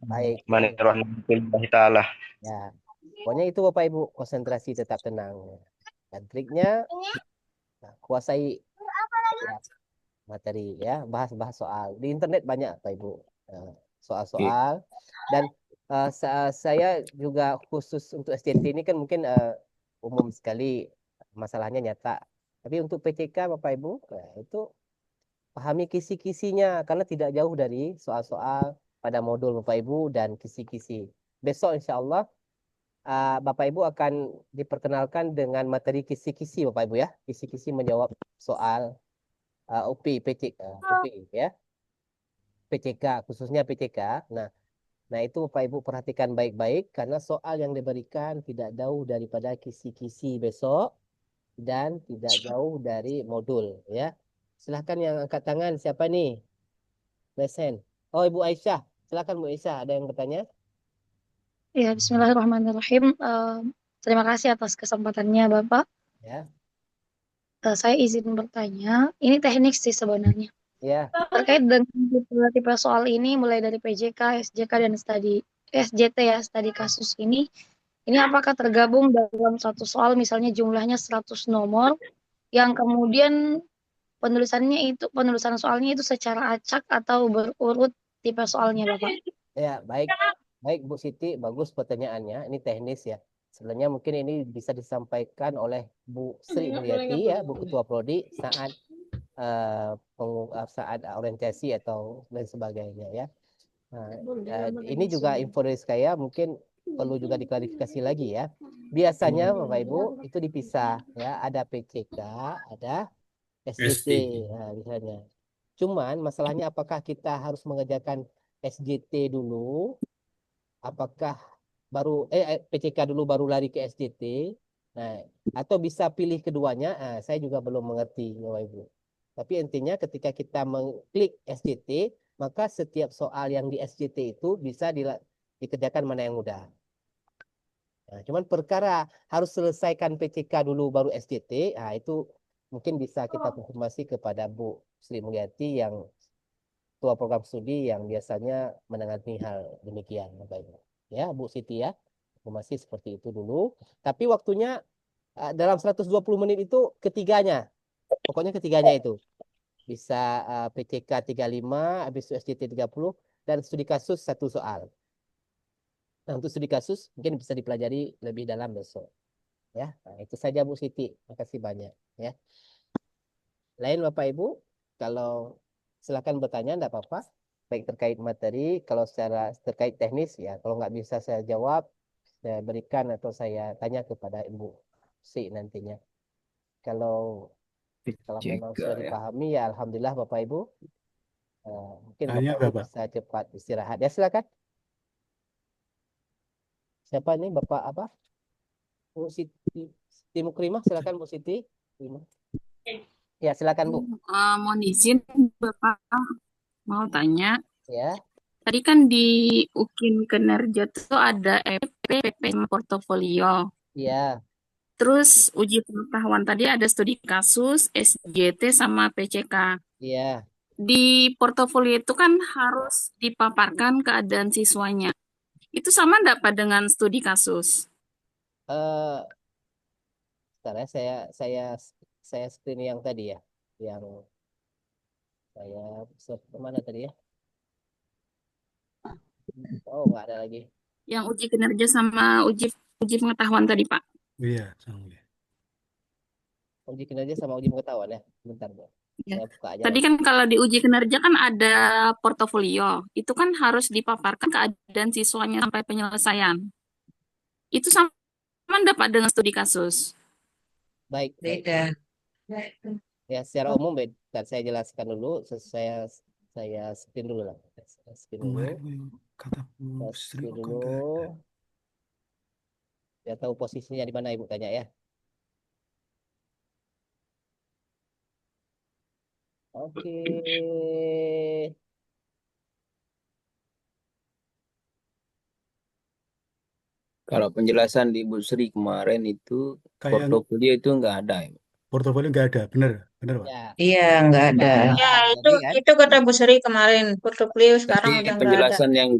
baik. Taala. Ya. Pokoknya itu Bapak Ibu, konsentrasi tetap tenang. Dan triknya kuasai materi ya, bahas soal di internet banyak Pak Ibu soal-soal. Dan saya juga khusus untuk SCT ini kan mungkin umum sekali masalahnya nyata, tapi untuk PCK Bapak Ibu itu pahami kisi-kisinya karena tidak jauh dari soal-soal pada modul Bapak Ibu dan kisi-kisi. Besok insya Allah Bapak Ibu akan diperkenalkan dengan materi kisi-kisi Bapak Ibu ya. Kisi-kisi menjawab soal UP ya. PCK khususnya PCK. Nah itu Bapak Ibu perhatikan baik-baik karena soal yang diberikan tidak jauh daripada kisi-kisi besok dan tidak jauh dari modul ya. Silahkan yang angkat tangan siapa nih? Lesen. Oh Ibu Aisyah. Silahkan Bu Aisyah, ada yang bertanya? Ya, bismillahirrahmanirrahim. Terima kasih atas kesempatannya, Bapak. Ya. Saya izin bertanya. Ini teknik sih sebenarnya. Ya. Terkait dengan tipe soal ini, mulai dari PJK, SJK, dan SJT ya, studi kasus ini apakah tergabung dalam satu soal, misalnya jumlahnya 100 nomor, yang kemudian penulisan soalnya itu secara acak atau berurut tipe soalnya, Bapak? Ya, baik. Baik Bu Siti, bagus pertanyaannya. Ini teknis ya. Sebenarnya mungkin ini bisa disampaikan oleh Bu Sri Mulyati ya, Bu Ketua Prodi saat saat orientasi atau lain sebagainya ya. Nah, ini juga info dari saya mungkin perlu juga diklarifikasi lagi ya. Biasanya Bapak Ibu itu dipisah ya, ada PCK, ada SJT. Nah, misalnya. Cuman masalahnya apakah kita harus mengerjakan SJT dulu? Apakah baru PCK dulu baru lari ke SJT? Nah, atau bisa pilih keduanya? Nah, saya juga belum mengerti Bapak Ibu. Tapi intinya ketika kita mengklik SJT, maka setiap soal yang di SJT itu bisa dikerjakan mana yang mudah. Nah, cuman perkara harus selesaikan PCK dulu baru SJT, nah itu mungkin bisa kita konfirmasi kepada Bu Sri Mulyati yang ketua program studi yang biasanya menangani hal demikian, Bapak Ibu. Ya, Bu Siti ya, konfirmasi seperti itu dulu. Tapi waktunya dalam 120 menit itu ketiganya, pokoknya ketiganya itu. Bisa PCK 35, habis itu SJT 30, dan studi kasus 1 soal. Nah, untuk studi kasus mungkin bisa dipelajari lebih dalam besok. Ya, nah, itu saja Bu Siti. Makasih banyak. Ya. Lain Bapak Ibu, kalau silakan bertanya, enggak apa-apa. Baik terkait materi, kalau secara terkait teknis ya, kalau nggak bisa saya jawab, saya berikan atau saya tanya kepada Ibu Si nantinya. Kalau memang sudah dipahami ya Alhamdulillah Bapak Ibu. Mungkin Tanya, Bapak Ibu Bapak. bisa cepat istirahat. Ya silakan. Siapa ini Bapak apa? Bu Siti Mukrimah, silakan Bu Siti. Ya silakan Bu. Mohon izin Bapak mau tanya. Ya. Tadi kan di UKIN Kinerja tuh ada PP sama portofolio. Iya. Terus uji pengetahuan tadi ada studi kasus, SJT sama PCK. Iya. Di portofolio itu kan harus dipaparkan keadaan siswanya. Itu sama enggak Pak dengan studi kasus? Sekarang saya screen yang tadi ya, yang saya kemana tadi ya? Oh nggak ada lagi. Yang uji kinerja sama uji pengetahuan tadi Pak. Iya, sama. Uji kinerja sama uji pengetahuan ya. Bentar Bu. Ya. Saya buka aja Tadi lagi. kan kalau di uji kinerja kan ada portofolio. Itu kan harus dipaparkan keadaan siswanya sampai penyelesaian. Itu sama enggak Pak dengan studi kasus? Baik. Beda. Ya secara umum beda. Saya jelaskan dulu. Saya screen dulu lah. Saya screen dulu. Kata Bu Sri Screen kok dulu. nggak ada. Ya tahu posisinya di mana Ibu tanya ya. Oke. Kalau penjelasan di Bu Sri kemarin itu Kayak portofolio itu nggak ada ya. portofolio nggak ada, bener Pak. Iya, nggak ada. Ya, itu kata Bu Sri kemarin. Portofolio sekarang Tapi udah nggak ada. penjelasan yang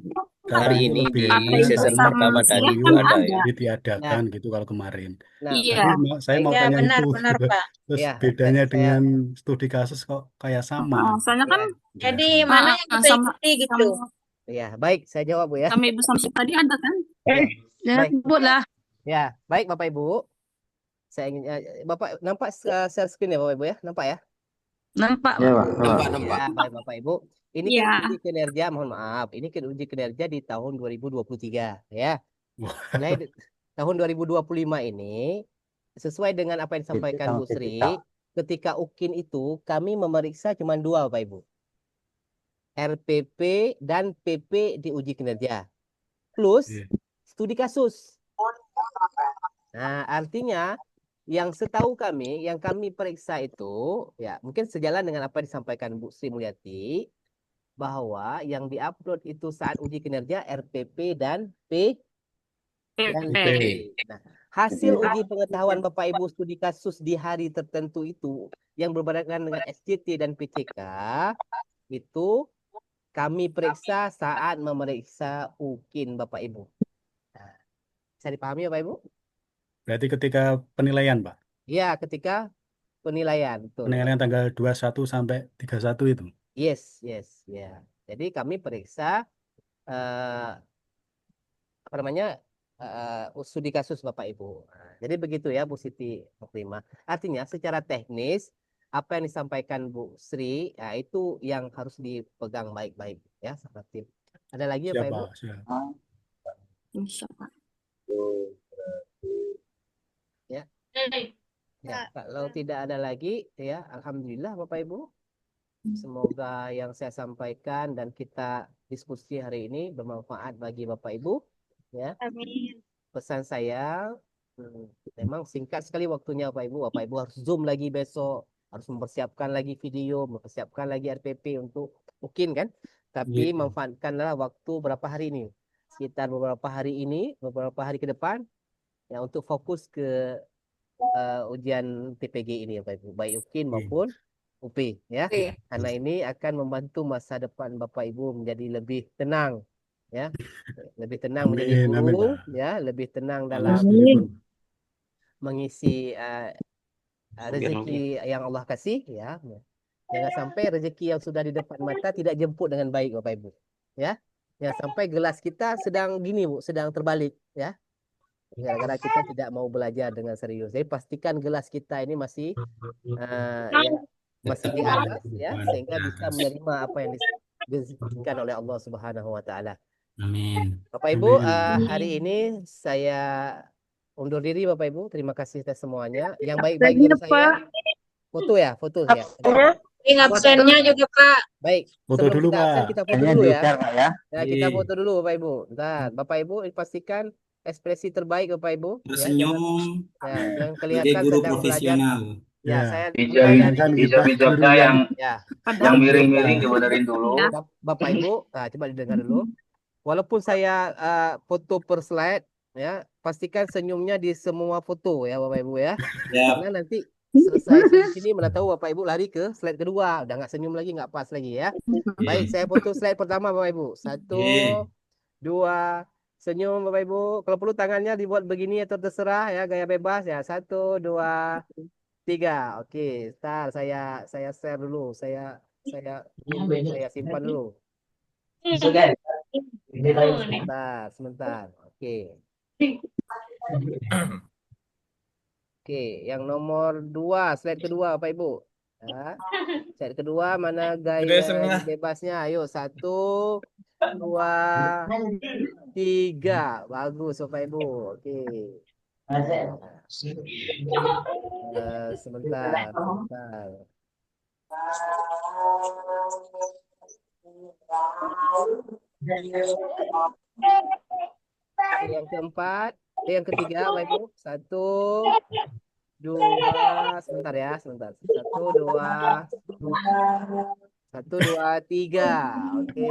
hari Katanya ini di lebihnya season pertama tadi itu portofolio ada ya. ditiadakan gitu kalau kemarin. Nah, Iya. Tapi saya mau Ya, tanya benar, itu. benar, Pak. Terus Ya, bedanya saya- dengan studi kasus kok kayak sama. Soalnya kan Jadi mana yang kita sama ikuti gitu? Ya, baik, saya jawab Bu ya. sama Ibu Samsi tadi ada kan? Baik. Sebut lah. Ya, baik Bapak Ibu. Saya ingin Bapak nampak share screen ya Bapak Ibu ya? Nampak ya? Nampak. Ya, Pak. Nampak. Ya, baik Bapak Ibu. Ini Iya. kan uji kinerja, mohon maaf. Ini kan uji kinerja di tahun 2023 ya. Mulai tahun 2025 ini sesuai dengan apa yang disampaikan Bu Sri, ketika UKIN itu kami memeriksa cuma 2 Bapak Ibu. RPP dan PP di uji kinerja. Plus studi kasus. Nah, artinya yang setahu kami, yang kami periksa itu, ya mungkin sejalan dengan apa yang disampaikan Bu Sri Mulyati, bahwa yang diupload itu saat uji kinerja RPP dan PP. Nah, hasil uji pengetahuan Bapak Ibu studi kasus di hari tertentu itu, yang berbarengan dengan SJT dan PCK, itu kami periksa saat memeriksa UKIN Bapak Ibu. Nah, bisa dipahami Bapak Ibu? Berarti ketika penilaian, Pak. Iya, ketika penilaian. Betul. Penilaian tanggal 21 sampai 31 itu. Yes, ya. Jadi kami periksa apa namanya studi kasus Bapak Ibu. Nah, jadi begitu ya Bu Siti Prima. Artinya secara teknis apa yang disampaikan Bu Sri ya, itu yang harus dipegang baik-baik ya sahabat tim. Ada lagi ya Pak Ibu? Siap. Insya Allah. Ya. Ya, kalau tidak ada lagi ya alhamdulillah Bapak Ibu. Semoga yang saya sampaikan dan kita diskusi hari ini bermanfaat bagi Bapak Ibu ya. Amin. Pesan saya memang singkat sekali waktunya Bapak Ibu. Bapak Ibu harus Zoom lagi besok, harus mempersiapkan lagi video, mempersiapkan lagi RPP untuk mungkin kan. Tapi manfaatkanlah waktu berapa hari ini. Sekitar beberapa hari ini, beberapa hari ke depan ya untuk fokus ke ujian PPG ini Bapak Ibu, baik UKIN maupun UP ya. Karena ini akan membantu masa depan Bapak Ibu menjadi lebih tenang ya. Lebih tenang menjadi guru ya, lebih tenang dalam mengisi rezeki yang Allah kasih ya. Jangan sampai rezeki yang sudah di depan mata tidak jemput dengan baik Bapak Ibu ya. Jangan sampai gelas kita sedang gini Bu, sedang terbalik ya. Gara-gara kita tidak mau belajar dengan serius. Jadi pastikan gelas kita ini masih ya, masih di atas ya, sehingga bisa menerima apa yang disebutkan oleh Allah Subhanahu wa taala. Amin. Bapak Ibu, hari ini saya undur diri Bapak Ibu. Terima kasih atas semuanya. Yang baik-baik dari saya. Foto ya, foto ya. Link absennya juga Pak. Baik. Foto Sebelum dulu kita absen, Pak. kita foto dulu ya. ya. Ya, kita foto dulu Bapak Ibu. Bentar, Bapak Ibu pastikan ekspresi terbaik Bapak Ibu. Tersenyum. Yang Sebagai kelihatan guru sedang belajar. profesional. Ya, saya hijab-hijabnya yang miring-miring dibenerin dulu. Bapak Ibu, coba didengar dulu. Walaupun saya foto per slide ya, pastikan senyumnya di semua foto ya Bapak Ibu ya. Karena nanti selesai di sini mana tahu Bapak Ibu lari ke slide kedua, udah nggak senyum lagi, nggak pas lagi ya. Baik, saya foto slide pertama Bapak Ibu. 1, 2, senyum Bapak Ibu. Kalau perlu tangannya dibuat begini atau terserah ya, gaya bebas ya. 1, 2, 3. Oke, start. Saya share dulu. Saya simpan dulu. Sebentar. Oke. Oke, yang nomor 2, slide kedua Bapak Ibu. Ya. Slide kedua mana gaya bebasnya? Ayo 1, 2, 3. Bagus Bapak Ibu. Oke. Sebentar. Yang keempat, yang ketiga Bapak Ibu. 1, 2, sebentar ya, sebentar. 1, 2, 3. Oke.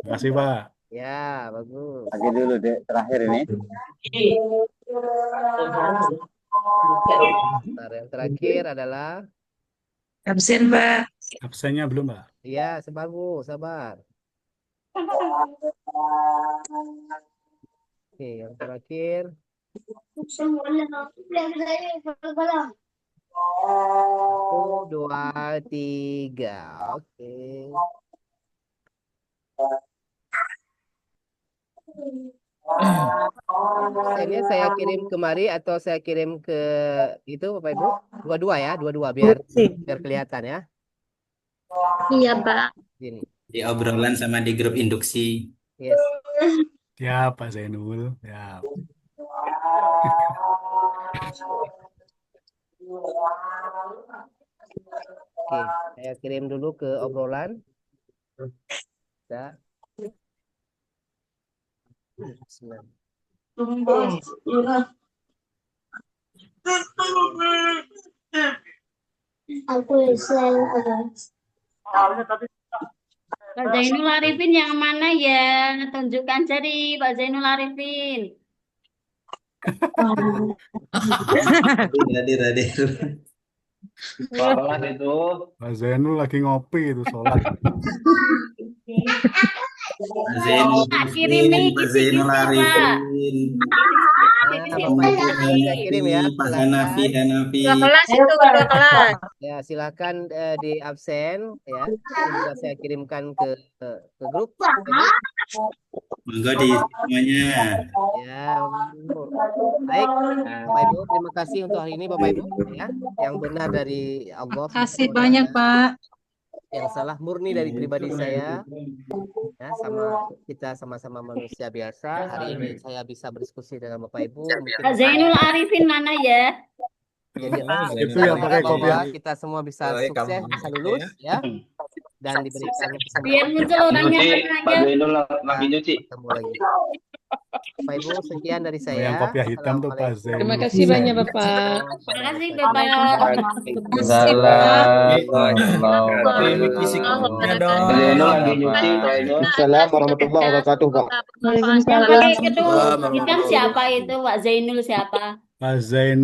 Terima kasih Pak. Ya, bagus. Lagi dulu deh, terakhir ini. Bentar, yang terakhir adalah Absen Pak. Absennya belum Pak? iya, sabar. Oke, yang terakhir. 1, 2, 3. Oke. Ini saya kirim kemari atau saya kirim ke itu Bapak Ibu? Dua-dua ya, biar kelihatan ya. Iya Pak. Gini. Di obrolan sama di grup induksi. Yes. Ya Pak Zainul. Ya. Oke, saya kirim dulu ke obrolan. Ya. Pak Zainul Arifin yang mana ya? Tunjukkan jari Pak Zainul Arifin. Hadir. Sholat itu. Pak Zainul lagi ngopi itu sholat. Zainul Kirim nih, Arifin. Bapak Ibu saya kirim ya, Pak silakan. Hanafi. Dua kelas itu, kedua kelas. Ya, silakan di absen ya. Ini juga saya kirimkan ke grup. Monggo di semuanya. Ya, baik. Bapak Ibu, terima kasih untuk hari ini Bapak Ibu ya. Yang benar dari Allah. Kasih banyak, Pak. Yang salah murni dari pribadi saya. Ya, kita sama-sama manusia biasa. Hari ini saya bisa berdiskusi dengan Bapak Ibu. Pak Zainul Arifin mana ya? Jadi Itu yang pakai kopi. kita semua bisa sukses, bisa lulus ya, dan diberikan Biar muncul orangnya Pak Zainul lagi nyuci. ketemu lagi. Bapak Ibu, sekian dari saya. Yang kopiah hitam tuh Pak Zainul. Terima kasih banyak, Bapak. Terima kasih Bapak. Assalamualaikum warahmatullahi wabarakatuh, Pak. Yang pakai kedua hitam siapa itu? Pak Zainul siapa? Pak Zainul